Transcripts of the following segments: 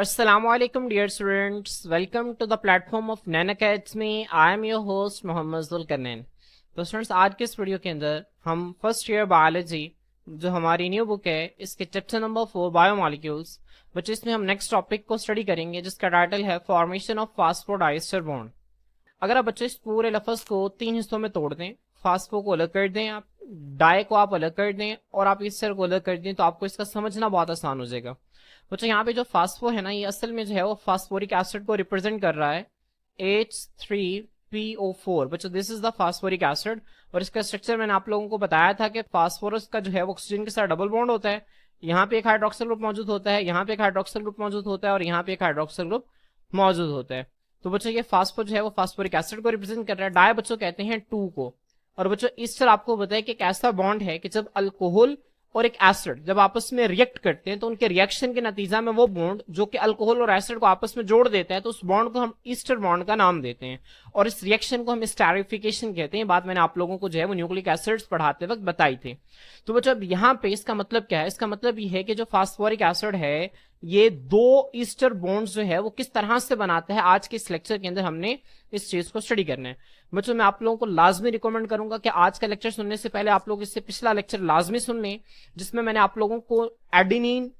Assalamualaikum dear students, welcome to the platform of Nan Academy. I am your host Mohammad Zulqarnain. तो students आज के इस video के अंदर हम फर्स्ट ईयर बायोलॉजी जो हमारी न्यू बुक है इसके चैप्टर नंबर 4 बायोमॉलिक्यूल्स बच्चे इसमें हम नेक्स्ट टॉपिक को स्टडी करेंगे जिसका टाइटल है फॉर्मेशन ऑफ फास्फोडाइस्टर बॉन्ड। अगर आप बच्चे इस पूरे लफ्ज को 3 हिस्सों में तोड़ दें, फास्फो को अलग कर दें, आप डाई को आप अलग कर दें और आप ईस्टर को अलग कर दें तो आपको इसका समझना बहुत आसान हो जाएगा। बच्चों यहाँ पे जो फास्फो है ना, ये असल में जो है वो फास्फोरिक एसिड को रिप्रेजेंट कर रहा है H3PO4। बच्चों this is the phosphoric acid और इसका स्ट्रक्चर मैंने आप लोगों को बताया था कि फास्फोरस का जो है वो ऑक्सीजन के साथ डबल बॉन्ड होता है। यहाँ पे एक हाइड्रोक्सिल ग्रुप मौजूद होता है, यहाँ पे एक हाइड्रोक्सिल ग्रुप मौजूद होता है और यहाँ पे एक हाइड्रोक्सिल ग्रुप मौजूद होता है। तो बच्चों ये फास्फो जो है वो फास्फोरिक एसिड को रिप्रेजेंट कर रहा है। डाई बच्चों कहते हैं 2 को। और बच्चों ईस्टर आपको बताया कि एक ऐसा बॉन्ड है कि जब अल्कोहल और एक एसिड जब आपस में रिएक्ट करते हैं तो उनके रिएक्शन के नतीजा में वो बॉन्ड जो कि अल्कोहल और एसिड को आपस में जोड़ देता है तो उस बॉन्ड को हम ईस्टर बॉन्ड का नाम देते हैं और इस रिएक्शन को हम स्टेरिफिकेशन कहते हैं। बात मैंने आप लोगों को जो है वो न्यूक्लिक एसिड्स पढ़ाते वक्त बताई थी। तो बच्चों अब यहाँ पे इसका मतलब क्या है? इसका मतलब ये है कि जो फास्फोरिक एसिड है ये 2 ईस्टर बॉन्ड्स जो है वो किस तरह से बनाता है, आज के इस लेक्चर के अंदर हमने इस चीज को स्टडी करना है। बच्चों मैं आप लोगों को लाजमी रिकमेंड करूंगा कि आज का लेक्चर सुनने से पहले आप लोग इससे पिछला लेक्चर लाजमी सुन लें जिसमें मैंने आप लोगों को adenine,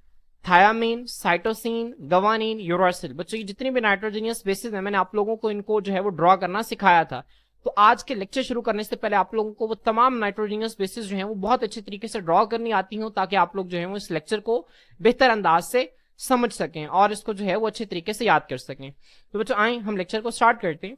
thiamine, cytosine, guanine, uracil बच्चों की जितनी भी नाइट्रोजनियस बेसिस है मैंने आप लोगों को इनको जो है वो ड्रॉ करना सिखाया था। तो आज के लेक्चर शुरू करने से पहले आप लोगों को वो तमाम नाइट्रोजनियस बेसिस जो है वो बहुत अच्छे तरीके से ड्रॉ करनी आती हो ताकि आप लोग जो है वो इस लेक्चर को बेहतर अंदाज से समझ सकें और इसको जो है वो अच्छे तरीके से याद कर सकें। तो बच्चों आए हम लेक्चर को स्टार्ट करते हैं।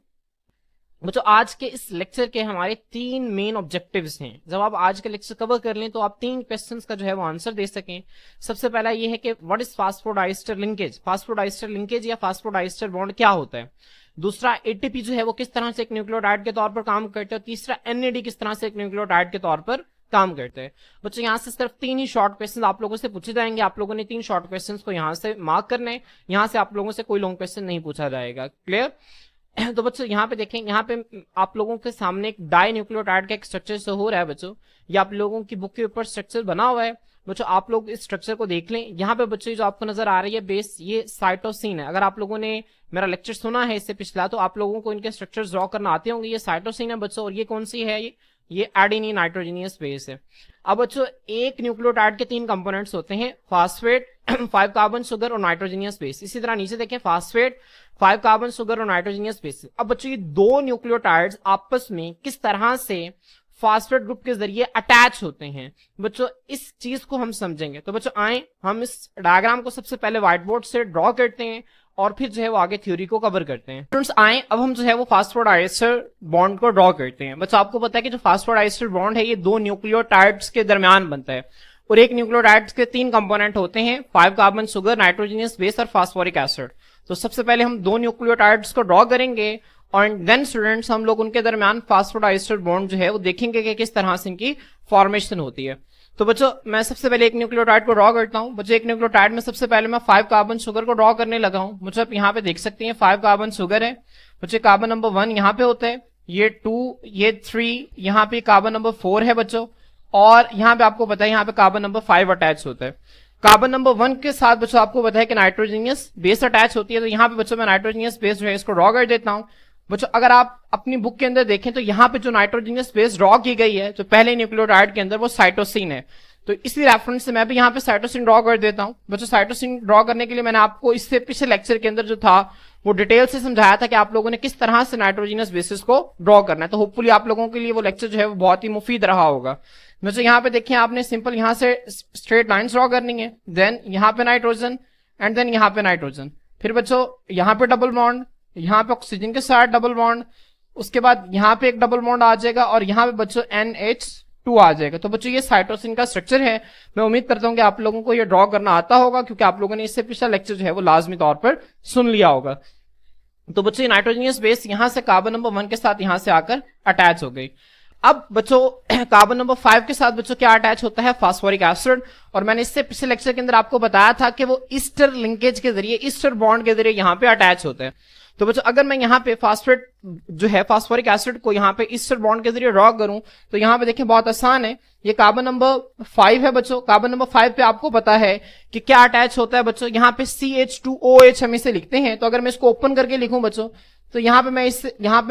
बच्चों आज के इस लेक्चर के हमारे 3 मेन ऑब्जेक्टिव्स हैं। जब आप आज का लेक्चर कवर कर लें तो आप 3 क्वेश्चंस का जो है वो आंसर दे सकें। सबसे पहला ये है कि what is phosphodiester linkage, phosphodiester linkage या फास्फोडाइस्टर बॉन्ड क्या होता है। दूसरा एटीपी जो है वो किस तरह से एक न्यूक्लियोटाइड के तौर पर काम करता है। तीसरा एनएडी किस तरह से एक न्यूक्लियोटाइड के तौर पर काम करते हैं। बच्चों यहाँ से सिर्फ 3 ही शॉर्ट क्वेश्चन आप लोगों से पूछे जाएंगे। आप लोगों ने 3 शॉर्ट क्वेश्चन को यहाँ से मार्क करना है। यहाँ से आप लोगों से कोई लॉन्ग क्वेश्चन नहीं पूछा जाएगा। क्लियर? तो बच्चों यहाँ पे देखें, यहाँ पे आप लोगों के सामने एक डाई न्यूक्लियोटाइड का एक स्ट्रक्चर शो हो रहा है। बच्चों ये आप लोगों की बुक के ऊपर स्ट्रक्चर बना हुआ है। बच्चों आप लोग इस स्ट्रक्चर को देख लें। यहाँ पे बच्चों जो आपको नजर आ रही है बेस, ये साइटोसिन है। अगर आप लोगों ने मेरा लेक्चर सुना है इससे पिछला तो आप लोगों को इनके स्ट्रक्चर ड्रॉ करना आते होंगे। ये साइटोसिन है बच्चों और ये कौन सी है? ये एडेनिन नाइट्रोजनियस बेस है। अब बच्चों एक न्यूक्लियोटाइड के 3 कंपोनेंट्स होते हैं, फास्फेट, 5 कार्बन शुगर और नाइट्रोजनियस बेस। इसी तरह नीचे देखें फास्फेट, 5 कार्बन शुगर और नाइट्रोजनियस बेस। अब बच्चों ये 2 न्यूक्लियोटाइड्स आपस में किस तरह से फास्फेट ग्रुप के जरिए अटैच होते हैं बच्चों इस चीज को हम समझेंगे। तो बच्चों आए हम इस डायग्राम को सबसे पहले व्हाइट बोर्ड से ड्रॉ करते हैं और फिर जो है वो आगे थ्योरी को कवर करते हैं। स्टूडेंट्स आए अब हम जो है वो फास्फोडाइस्टर बॉन्ड को ड्रॉ करते हैं। बच्चों आपको पता है कि जो फास्फोडाइस्टर बॉन्ड है ये 2 न्यूक्लियोटाइड्स के दरमियान बनता है और एक न्यूक्लियोटाइड्स के 3 कंपोनेंट होते हैं, 5 कार्बन शुगर, नाइट्रोजनियस बेस और फास्फोरिक एसिड। तो सबसे पहले हम 2 न्यूक्लियोटाइड्स को ड्रॉ करेंगे और देन स्टूडेंट्स हम लोग उनके दरमियान फास्फोडाइस्टर बॉन्ड जो है वो देखेंगे कि किस तरह से इनकी फॉर्मेशन होती है। तो बच्चों मैं सबसे पहले एक न्यूक्लियोटाइड को ड्रॉ करता हूं। बच्चों एक न्यूक्लियोटाइड में सबसे पहले मैं 5 कार्बन शुगर को ड्रॉ करने लगा हूं। बच्चों आप यहाँ पे देख सकते हैं 5 कार्बन शुगर है। बच्चों कार्बन नंबर 1 यहाँ पे होता है, ये 2, ये 3, यहाँ पे कार्बन नंबर 4 है बच्चों और यहाँ पे आपको पता है यहाँ पे कार्बन नंबर 5 अटैच होता है। कार्बन नंबर 1 के साथ बच्चों आपको पता है कि नाइट्रोजनियस बेस अटैच होती है। तो यहाँ पे बच्चों मैं नाइट्रोजनियस बेस जो है इसको ड्रॉ कर देता हूँ। बच्चों अगर आप अपनी बुक के अंदर देखें तो यहाँ पे जो नाइट्रोजनियस बेस ड्रॉ की गई है जो पहले न्यूक्लियोटाइड के अंदर वो साइटोसिन है। तो इसी रेफरेंस से मैं भी यहाँ पे साइटोसिन ड्रॉ कर देता हूँ। बच्चों साइटोसिन ड्रॉ करने के लिए मैंने आपको इससे पिछले लेक्चर के अंदर जो था वो डिटेल से समझाया था कि आप लोगों ने किस तरह से नाइट्रोजनियस बेसिस को ड्रॉ करना है। तो होपफुली आप लोगों के लिए वो लेक्चर जो है वो बहुत ही मुफीद रहा होगा। बच्चों यहाँ पे देखिए आपने सिंपल यहाँ से स्ट्रेट लाइंस ड्रॉ करनी है, देन यहाँ पे नाइट्रोजन एंड देन यहाँ पे नाइट्रोजन, फिर बच्चों यहाँ पे डबल बॉन्ड, यहाँ पे ऑक्सीजन के साथ डबल बॉन्ड, उसके बाद यहाँ पे एक डबल बॉन्ड आ जाएगा और यहाँ पे बच्चों NH2 आ जाएगा। तो बच्चों ये साइटोसिन का स्ट्रक्चर है। मैं उम्मीद करता हूं कि आप लोगों को ये ड्रॉ करना आता होगा क्योंकि आप लोगों ने इससे पिछला लेक्चर जो है वो लाजमी तौर पर सुन लिया होगा। तो बच्चों नाइट्रोजनियस बेस यहाँ से कार्बन नंबर 1 के साथ यहाँ से आकर अटैच हो गई। अब बच्चों कार्बन नंबर 5 के साथ बच्चों क्या अटैच होता है? Phosphoric acid. और मैंने इससे पिछले लेक्चर के अंदर आपको बताया था कि वो ईस्टर लिंकेज के जरिए, ईस्टर बॉन्ड के जरिए यहाँ पे अटैच होता है। तो बच्चों अगर मैं यहाँ पे फास्फेट जो है फास्फोरिक एसिड को यहाँ पे ईस्टर बॉन्ड के जरिए ड्रॉ करूं तो यहाँ पे देखिए बहुत आसान है। ये कार्बन नंबर 5 है बच्चों। कार्बन नंबर 5 पे आपको पता है कि क्या अटैच होता है बच्चों, यहाँ पे CH2OH हम इसे लिखते हैं। तो अगर मैं इसको ओपन करके लिखूं बच्चों तो यहाँ पे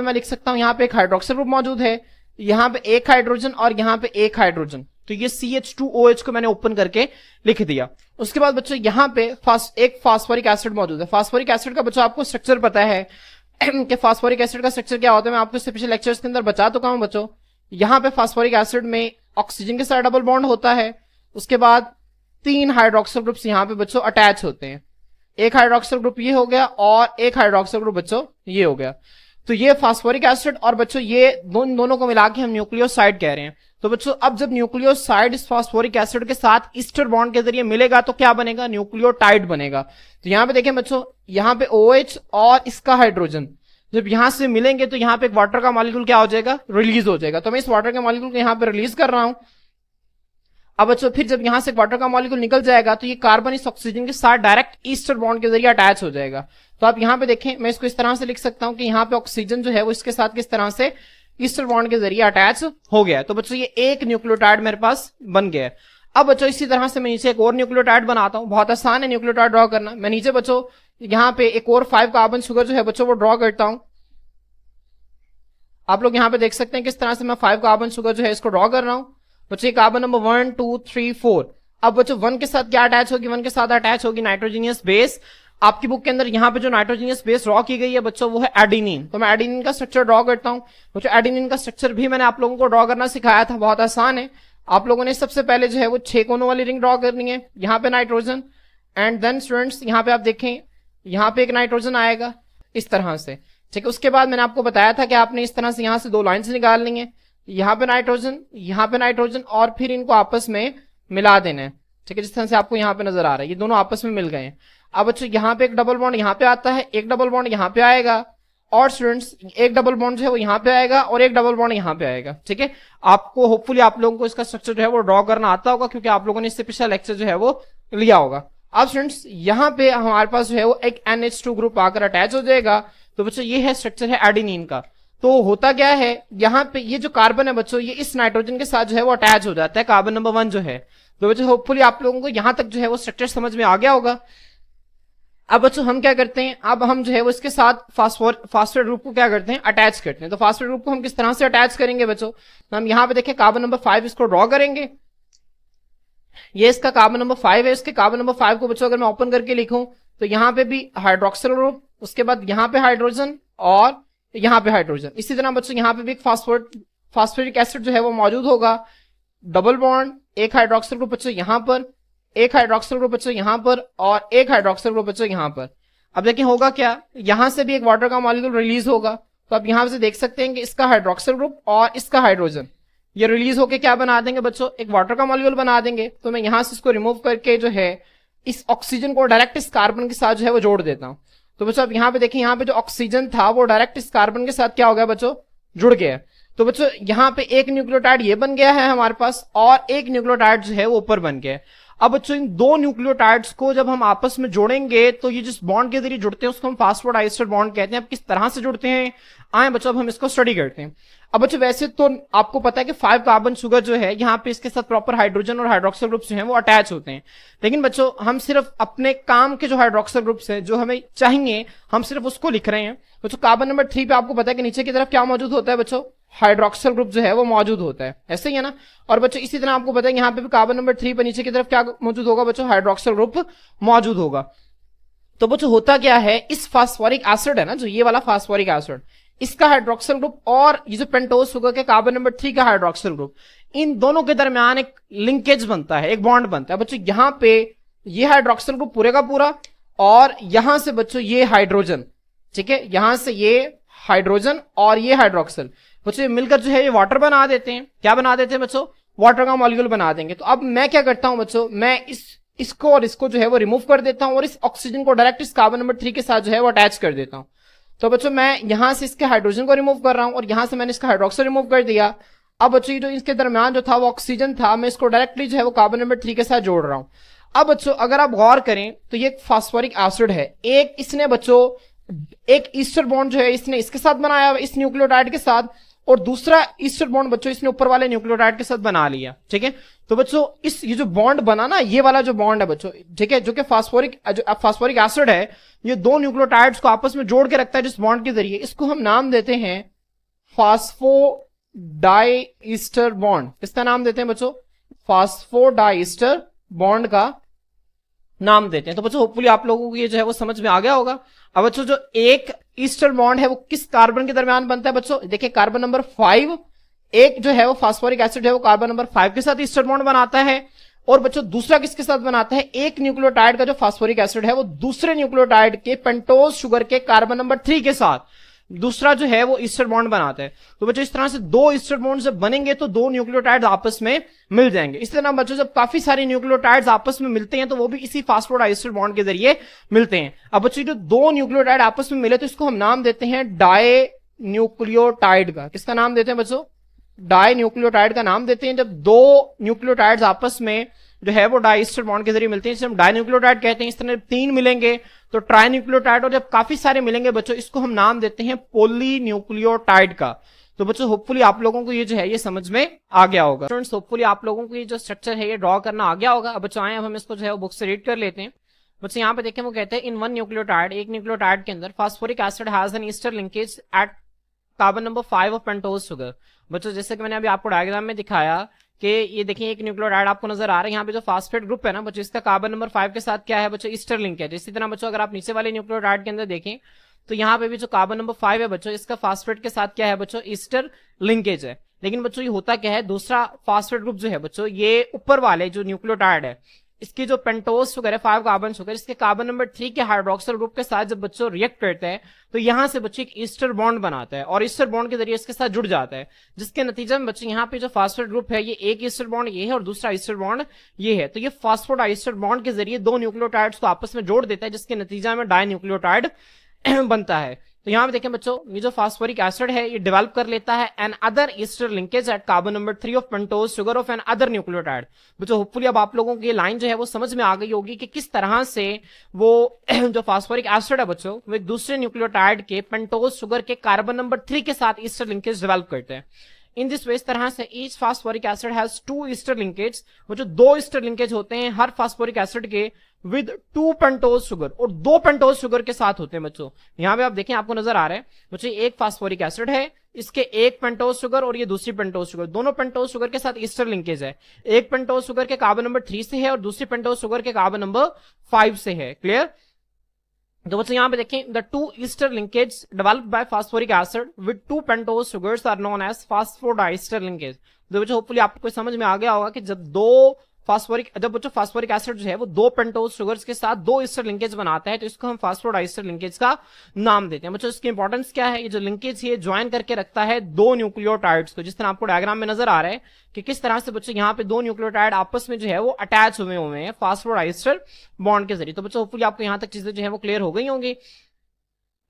मैं लिख सकता हूँ, यहाँ पे एक हाइड्रोक्सिल ग्रुप मौजूद है, यहाँ पे एक हाइड्रोजन और यहाँ पे एक हाइड्रोजन। तो ये CH2OH को मैंने ओपन करके लिख दिया। उसके बाद बच्चों यहाँ पे एक फास्फोरिक एसिड मौजूद है। फास्फोरिक एसिड का बच्चों आपको स्ट्रक्चर पता है कि फास्फोरिक एसिड का स्ट्रक्चर क्या होता है, मैं आपको इससे पिछले लेक्चर्स के अंदर बता चुका हूं बच्चों। यहाँ पे फास्फोरिक एसिड में ऑक्सीजन के साथ डबल बॉन्ड होता है। उसके बाद 3 हाइड्रोक्सिल ग्रुप्स यहाँ पे बच्चों अटैच होते हैं। एक हाइड्रोक्सिल ग्रुप ये हो गया और एक हाइड्रोक्सिल ग्रुप बच्चों ये हो गया। तो ये फास्फोरिक एसिड और बच्चों ये दोनों को मिला के हम न्यूक्लियोसाइड कह रहे हैं। तो बच्चों अब जब न्यूक्लियोसाइड इस फास्फोरिक एसिड के साथ ईस्टर बॉन्ड के जरिए मिलेगा तो क्या बनेगा, न्यूक्लियोटाइड बनेगा। तो यहाँ पे देखें बच्चों, यहाँ पे OH और इसका हाइड्रोजन जब यहां से मिलेंगे तो यहाँ पे एक वाटर का मॉलिक्यूल क्या हो जाएगा, रिलीज हो जाएगा। तो मैं इस वाटर के मॉलिक्यूल को यहाँ पे रिलीज कर रहा हूं। अब बच्चों फिर जब यहां से वाटर का मॉलिक्यूल निकल जाएगा तो ये कार्बन इस ऑक्सीजन के साथ डायरेक्ट ईस्टर बॉन्ड के जरिए अटैच हो जाएगा। तो आप यहाँ पे देखें, मैं इसको इस तरह से लिख सकता हूं कि यहाँ पे ऑक्सीजन जो है वो इसके साथ किस तरह से ईस्टर बॉन्ड के जरिए अटैच हो गया। तो बच्चों ये एक न्यूक्लियोटाइड मेरे पास बन गया है। अब बच्चों इसी तरह से मैं नीचे एक और न्यूक्लियोटाइड बनाता हूं। बहुत आसान है न्यूक्लियोटाइड ड्रॉ करना। मैं नीचे बच्चों यहाँ पे एक और 5 कार्बन शुगर जो है बच्चों वो ड्रॉ करता हूं। आप लोग यहाँ पे देख सकते हैं किस तरह से मैं 5 कार्बन शुगर जो है इसको ड्रॉ कर रहा हूं। बच्चों ये कार्बन नंबर 1 2 3 4। अब बच्चों 1 के साथ क्या अटैच होगी, 1 के साथ अटैच होगी नाइट्रोजीनियस बेस। आपकी बुक के अंदर यहाँ पे जो नाइट्रोजीनियस बेस ड्रॉ की गई है बच्चों वो है एडिनिन। तो मैं एडिनिन का स्ट्रक्चर ड्रॉ करता हूं। बच्चों एडिनिन का स्ट्रक्चर भी मैंने आप लोगों को ड्रॉ करना सिखाया था, बहुत आसान है। आप लोगों ने सबसे पहले जो है वो 6 कोनों वाली रिंग ड्रॉ करनी है। यहाँ पे नाइट्रोजन एंड देन स्टूडेंट्स यहाँ पे आप देखें यहाँ पे एक नाइट्रोजन आएगा इस तरह से, ठीक है। उसके बाद मैंने आपको बताया था कि आपने इस तरह से यहाँ से 2 लाइन्स निकालनी है, यहाँ पे नाइट्रोजन और फिर इनको आपस में मिला देना है, ठीक है। जिस तरह से आपको यहाँ पे नजर आ रहा है ये दोनों आपस में मिल गए हैं। अब बच्चों यहाँ पे एक डबल बॉन्ड यहाँ पे आता है, एक डबल बॉन्ड यहाँ पे आएगा और स्टूडेंट्स एक डबल बॉन्ड जो है वो यहाँ पे आएगा और एक डबल बॉन्ड यहाँ पे आएगा, ठीक है। आपको होपफुली आप लोगों को इसका स्ट्रक्चर जो है वो ड्रॉ करना आता होगा क्योंकि आप लोगों ने इससे पिछला लेक्चर जो है वो लिया होगा। अब स्टूडेंट्स यहाँ पे हमारे पास जो है वो एक NH2 ग्रुप आकर अटैच हो जाएगा। तो बच्चों ये है स्ट्रक्चर है एडिनिन का। तो होता क्या है, यहाँ पे ये जो कार्बन है बच्चों ये इस नाइट्रोजन के साथ जो है वो अटैच हो जाता है, कार्बन नंबर 1 जो है। तो बच्चों होपफुली आप लोगों को यहाँ तक जो है वो स्ट्रक्चर समझ में आ गया होगा। अब बच्चों हम क्या करते हैं, अब हम जो है वो इसके साथ फास्फेट ग्रुप को क्या करते हैं, अटैच करते हैं। तो फास्फेट ग्रुप को हम किस तरह से अटैच करेंगे बच्चों, तो हम यहाँ पे देखें कार्बन नंबर 5 इसको ड्रॉ करेंगे। ये इसका कार्बन नंबर 5 है। इसके कार्बन नंबर 5 को बच्चों अगर मैं ओपन करके लिखूं तो यहाँ पे भी हाइड्रोक्सिल ग्रुप, उसके बाद यहाँ पे हाइड्रोजन और यहाँ पे हाइड्रोजन। इसी तरह बच्चों यहाँ पे भी एक फास्फोरिक एसिड जो है वो मौजूद होगा, डबल बॉन्ड, एक हाइड्रोक्सिल ग्रुप बच्चों यहाँ पर, एक हाइड्रोक्सिल ग्रुप बच्चों यहाँ पर और एक हाइड्रोक्सिल ग्रुप बच्चों यहाँ पर। अब देखिए होगा क्या, यहां से भी एक वाटर का मॉलिक्यूल रिलीज होगा। तो आप यहां से देख सकते हैं कि इसका हाइड्रोक्सिल ग्रुप और इसका हाइड्रोजन ये रिलीज होके क्या बना देंगे बच्चों, एक वाटर का मॉलिक्यूल बना देंगे। तो मैं यहां से इसको रिमूव करके जो है इस ऑक्सीजन को डायरेक्ट इस कार्बन के साथ जो है वो जोड़ देता हूं। तो बच्चों आप यहाँ पे देखिए यहाँ पे जो ऑक्सीजन था वो डायरेक्ट इस कार्बन के साथ क्या हो गया बच्चों, जुड़ गया। तो बच्चों यहाँ पे एक न्यूक्लियोटाइड ये बन गया है हमारे पास और एक न्यूक्लियोटाइड जो है वो ऊपर बन गया है। अब बच्चों इन 2 न्यूक्लियोटाइड्स को जब हम आपस में जोड़ेंगे तो ये जिस बॉन्ड के जरिए जुड़ते हैं उसको हम फास्फोडाइस्टर बॉन्ड कहते हैं। अब किस तरह से जुड़ते हैं आए बच्चों अब हम इसको स्टडी करते हैं। अब बच्चों वैसे तो आपको पता है कि 5 कार्बन शुगर जो है यहाँ पे इसके साथ प्रॉपर हाइड्रोजन और हाइड्रोक्सिल ग्रुप्स जो हैं वो अटैच होते हैं। लेकिन बच्चों हम सिर्फ अपने काम के जो हाइड्रोक्सिल ग्रुप्स हैं जो हमें चाहिए हम सिर्फ उसको लिख रहे हैं। बच्चों कार्बन नंबर 3 पे आपको पता है कि नीचे की तरफ क्या मौजूद होता है बच्चों, हाइड्रोक्सिल ग्रुप जो है वो मौजूद होता है, ऐसे ही है ना। और बच्चों इसी तरह आपको पता है यहाँ पे भी कार्बन नंबर 3 पे नीचे की तरफ क्या मौजूद होगा बच्चों, हाइड्रोक्सिल ग्रुप मौजूद होगा। तो बच्चों होता क्या है, इस फास्फोरिक एसिड है ना जो ये वाला फास्फोरिक एसिड, इसका हाइड्रोक्सिल ग्रुप और ये जो पेंटोज शुगर के कार्बन नंबर 3 का हाइड्रोक्सिल ग्रुप, इन दोनों के दरमियान एक लिंकेज बनता है, एक बॉन्ड बनता है। बच्चों यहाँ पे ये हाइड्रोक्सिल ग्रुप पूरे का पूरा और यहां से बच्चों ये हाइड्रोजन, ठीक है, यहां से ये हाइड्रोजन और ये हाइड्रोक्सिल बच्चों मिलकर जो है ये वाटर बना देते हैं। क्या बना देते हैं बच्चों, वाटर का मॉलिक्यूल बना देंगे। तो अब मैं क्या करता हूं बच्चों, मैं इसको और इसको जो है वो रिमूव कर देता हूं और इस ऑक्सीजन को डायरेक्ट इस कार्बन नंबर 3 के साथ जो है वो अटैच कर देता हूं। तो बच्चों मैं यहां से इसके हाइड्रोजन को रिमूव कर रहा हूं और यहां से मैंने इसका हाइड्रोक्सिल रिमूव कर दिया। अब बच्चों जो इसके दरमियान जो था वो ऑक्सीजन था, मैं इसको डायरेक्टली जो है वो कार्बन नंबर 3 के साथ जोड़ रहा हूं। अब बच्चों अगर आप गौर करें तो ये फास्फोरिक एसिड है, एक इसने बच्चों एक ईस्टर बॉन्ड जो है इसने इसके साथ बनाया इस न्यूक्लियोटाइड के साथ, और दूसरा ईस्टर बॉन्ड बच्चों इसने ऊपर वाले न्यूक्लियोटाइड के साथ बना लिया। ठीक है, तो बच्चों ये जो बॉन्ड बना ना, ये वाला जो बॉन्ड है बच्चों, ठीक है, जो कि फास्फोरिक एसिड है, ये दो न्यूक्लियोटाइड्स को आपस में जोड़ के रखता है जिस बॉन्ड के जरिए, इसको हम नाम देते हैं फास्फोडाईस्टर बॉन्ड। किसका नाम देते हैं बच्चों? फास्फोडाईस्टर बॉन्ड का नाम देते हैं। तो बच्चों होपफुली आप लोगों को ये जो है वो समझ में आ गया होगा। अब बच्चों जो एक ईस्टर बॉन्ड है वो किस कार्बन के दरमियान बनता है बच्चों? देखिए कार्बन नंबर 5, एक जो है वो फास्फोरिक एसिड है वो कार्बन नंबर 5 के साथ ईस्टर बॉन्ड बनाता है, और बच्चों दूसरा किसके साथ बनाता है? एक न्यूक्लियोटाइड का जो फास्फोरिक एसिड है वो दूसरे न्यूक्लियोटाइड के पेंटोज शुगर के कार्बन नंबर 3 के साथ दूसरा जो है वो ईस्टर बॉन्ड बनाते हैं। तो बच्चों इस तरह से दो ईस्टर बॉन्ड जब बनेंगे तो दो न्यूक्लियोटाइड्स आपस में मिल जाएंगे। इस तरह बच्चों जब काफी सारे न्यूक्लियोटाइड्स आपस में मिलते हैं तो वो भी इसी फास्फोडाईस्टर बॉन्ड के जरिए मिलते हैं। अब बच्चों जो दो न्यूक्लियोटाइड आपस में मिले तो इसको हम नाम देते हैं डाई न्यूक्लियोटाइड का। किसका नाम देते हैं बच्चों? डाई न्यूक्लियोटाइड का नाम देते हैं जब दो न्यूक्लियोटाइड्स आपस में जो है वो डाईस्टर बॉन्ड के जरिए मिलते हैं, जिसे हम डाई न्यूक्लियोटाइड कहते हैं। इस तरह तीन मिलेंगे तो ट्राई न्यूक्लियोटाइड, और जब काफी सारे मिलेंगे बच्चों इसको हम नाम देते हैं पोली न्यूक्लियोटाइड का। तो बच्चों होपफुली आप लोगों को ये जो है ये समझ में आ गया होगा। स्टूडेंट्स होपफुली आप लोगों को ये जो स्ट्रक्चर है ये ड्रॉ करना आ गया होगा। अब बच्चों आए अब हम इसको जो है वो बुक से रीड कर लेते हैं। बच्चों यहाँ पे देखें वो कहते हैं इन वन न्यूक्लियोटाइड, एक न्यूक्लियोटाइड के अंदर phosphoric acid has an ester linkage at carbon number 5 of pentose sugar. बच्चों जैसे कि मैंने अभी आपको डायग्राम में दिखाया कि ये देखिए एक न्यूक्लियोटाइड आपको नजर आ रहा है, यहाँ पे जो फास्फेट ग्रुप है ना बच्चों इसका कार्बन नंबर 5 के साथ क्या है बच्चों? Easter linkage. इसी तरह बच्चों अगर आप नीचे वाले न्यूक्लियोटाइड के अंदर देखें तो यहाँ पे भी जो कार्बन नंबर 5 है बच्चों इसका फास्फेट के साथ क्या है बच्चों? ईस्टर लिंकेज है। लेकिन बच्चों ये होता क्या है, दूसरा फास्फेट ग्रुप जो है बच्चों ये ऊपर वाले जो न्यूक्लियोटाइड है इसकी जो पेंटोज शुगर है 5 कार्बन शुगर, इसके कार्बन नंबर 3 के हाइड्रोक्सिल ग्रुप के साथ जब बच्चों रिएक्ट करते हैं तो यहां से बच्चों एक ईस्टर बॉन्ड बनाता है और ईस्टर बॉन्ड के जरिए इसके साथ जुड़ जाता है, जिसके नतीजे में बच्चों यहाँ पे जो फास्फेट ग्रुप है ये एक ईस्टर बॉन्ड ये है और दूसरा ईस्टर बॉन्ड ये है। तो ये फास्फोडाईस्टर बॉन्ड के जरिए दो न्यूक्लियोटाइड्स को आपस में जोड़ देता है, जिसके नतीजा में डाई न्यूक्लियोटाइड बनता है। तो यहां पे देखें बच्चों ये जो फास्फोरिक एसिड है ये डेवलप कर लेता है another ester linkage at carbon number 3 of pentose sugar of another nucleotide. बच्चों होपफुली अब आप लोगों को ये लाइन जो है वो समझ में आ गई होगी कि किस तरह से वो जो फास्फोरिक एसिड है बच्चों वो एक दूसरे न्यूक्लियोटाइड के पेंटोज शुगर के कार्बन नंबर 3 के साथ ईस्टर लिंकेज डेवलप करते हैं। इन दिस वे इस तरह से each phosphoric acid has two ester linkage, वो जो दो ईस्टर लिंकेज होते हैं हर फास्फोरिक एसिड के विद टू पेंटोज शुगर, और दो पेंटोज शुगर के साथ होते हैं बच्चों। यहां पे आप देखें आपको नजर आ रहा है बच्चों एक फास्फोरिक एसिड है, इसके एक पेंटोज शुगर और ये दूसरी पेंटोज शुगर, दोनों पेंटोज शुगर के साथ ईस्टर लिंकेज है। एक पेंटोज शुगर के कार्बन नंबर 3 से है और दूसरी पेंटोज शुगर के कार्बन नंबर 5 से है। क्लियर? तो बच्चों यहां पे देखें the two ester linkage developed by phosphoric acid with two pentose sugars are known as phosphodiester linkage. तो बच्चों होपफुली आपको समझ में आ गया होगा कि जब बच्चों फास्फोरिक एसिड जो है वो दो पेंटोज शुगर्स के साथ दो ईस्टर लिंकेज बनाता है तो इसको हम फास्फोडाईस्टर लिंकेज का नाम देते हैं। बच्चों इसकी इंपॉर्टेंस क्या है? ये जो लिंकेज है ज्वाइन करके रखता है दो न्यूक्लियोटाइड्स को, जिस तरह आपको डायग्राम में नजर आ रहा है कि किस तरह से बच्चों यहाँ पे दो न्यूक्लियोटाइड आपस में जो है वो अटैच हुए हैं फास्फोडाईस्टर बॉन्ड के जरिए। तो बच्चों होपफुली आपको यहाँ तक चीजें जो है वो क्लियर हो गई होंगी।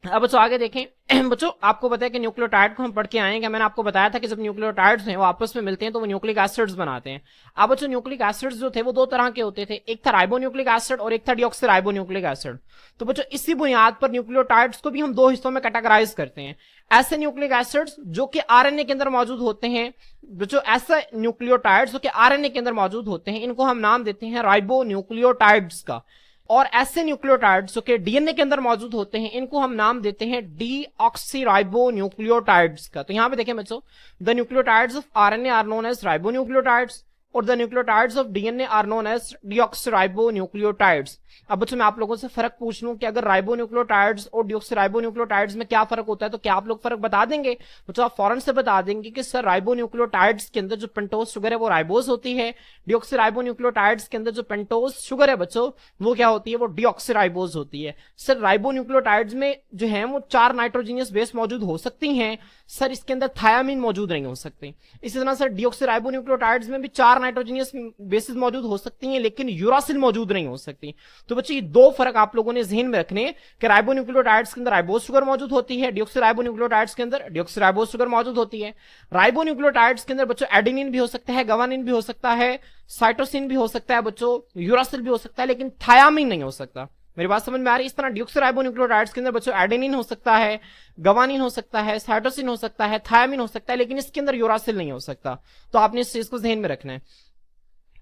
अब बच्चों आगे देखें बच्चों आपको बताया कि न्यूक्लियोटाइड को हम पढ़ के आएंगे। मैंने आपको बताया था कि जब न्यूक्लियोटाइड्स हैं वो आपस में मिलते हैं तो वो न्यूक्लिक एसिड्स बनाते हैं। अब बच्चों न्यूक्लिक एसिड्स जो थे वो दो तरह के होते थे, एक था राइबोन्यूक्लिक एसिड और एक था डिऑक्सीराइबोन्यूक्लिक एसिड। तो बच्चों इसी बुनियाद पर न्यूक्लियोटाइड्स को भी हम दो हिस्सों में कैटेगराइज करते हैं। ऐसे न्यूक्लिक एसिड्स जो कि आरएनए के अंदर मौजूद होते हैं, बच्चों ऐसे न्यूक्लियोटाइड्स जो कि आरएनए के अंदर मौजूद होते हैं इनको हम नाम देते हैं राइबोन्यूक्लियोटाइड्स का, और ऐसे न्यूक्लियोटाइड्स जो कि डीएनए के अंदर मौजूद होते हैं इनको हम नाम देते हैं डीऑक्सीराइबोन्यूक्लियोटाइड्स का। तो यहां पे देखें बच्चों the nucleotides of RNA are known as ribonucleotides और the nucleotides of DNA are known as deoxyribonucleotides. अब बच्चों मैं आप लोगों से फर्क पूछ लूं कि अगर राइबोन्यूक्लियोटाइड्स और डीऑक्सीराइबोन्यूक्लियोटाइड्स में क्या फर्क होता है तो क्या आप लोग फर्क बता देंगे? बच्चों आप फौरन से बता देंगे कि सर राइबोन्यूक्लियोटाइड्स के अंदर जो पेंटोज शुगर है वो राइबोज होती है, डीऑक्सीराइबोन्यूक्लियोटाइड्स के अंदर जो पेंटोज शुगर है बच्चों वो क्या होती है? वो डीऑक्सीराइबोज होती है। सर राइबोन्यूक्लियोटाइड्स में जो है वो 4 नाइट्रोजीनियस बेस मौजूद हो सकती हैं, सर इसके अंदर थायामीन मौजूद नहीं हो सकती। इसी तरह सर डीऑक्सीराइबोन्यूक्लियोटाइड्स में भी 4 नाइट्रोजीनियस बेसिस मौजूद हो सकती हैं लेकिन यूरासिल मौजूद नहीं हो सकती। तो बच्चों ये दो फर्क आप लोगों ने ज़हन में रखने कि राइबोन्यूक्लियोटाइड्स के अंदर राइबोज शुगर मौजूद होती है, डीऑक्सीराइबोन्यूक्लियोटाइड्स के अंदर डीऑक्सीराइबोज शुगर मौजूद होती है। राइबोन्यूक्लियोटाइड्स के अंदर बच्चों एडेनिन भी हो सकता है, गवानिन भी हो सकता है, साइटोसिन भी हो सकता है बच्चों, यूरासिल भी हो सकता है, लेकिन थायामीन नहीं हो सकता। मेरी बात समझ में आ रही है? इस तरह डिऑक्सीराइबोन्यूक्लियोटाइड्स के अंदर बच्चों एडेनिन हो सकता है, गवानिन हो सकता है, साइटोसिन हो सकता है, थायामिन हो सकता है, लेकिन इसके अंदर यूरासिल नहीं हो सकता। तो आपने इस चीज को ध्यान में रखना है।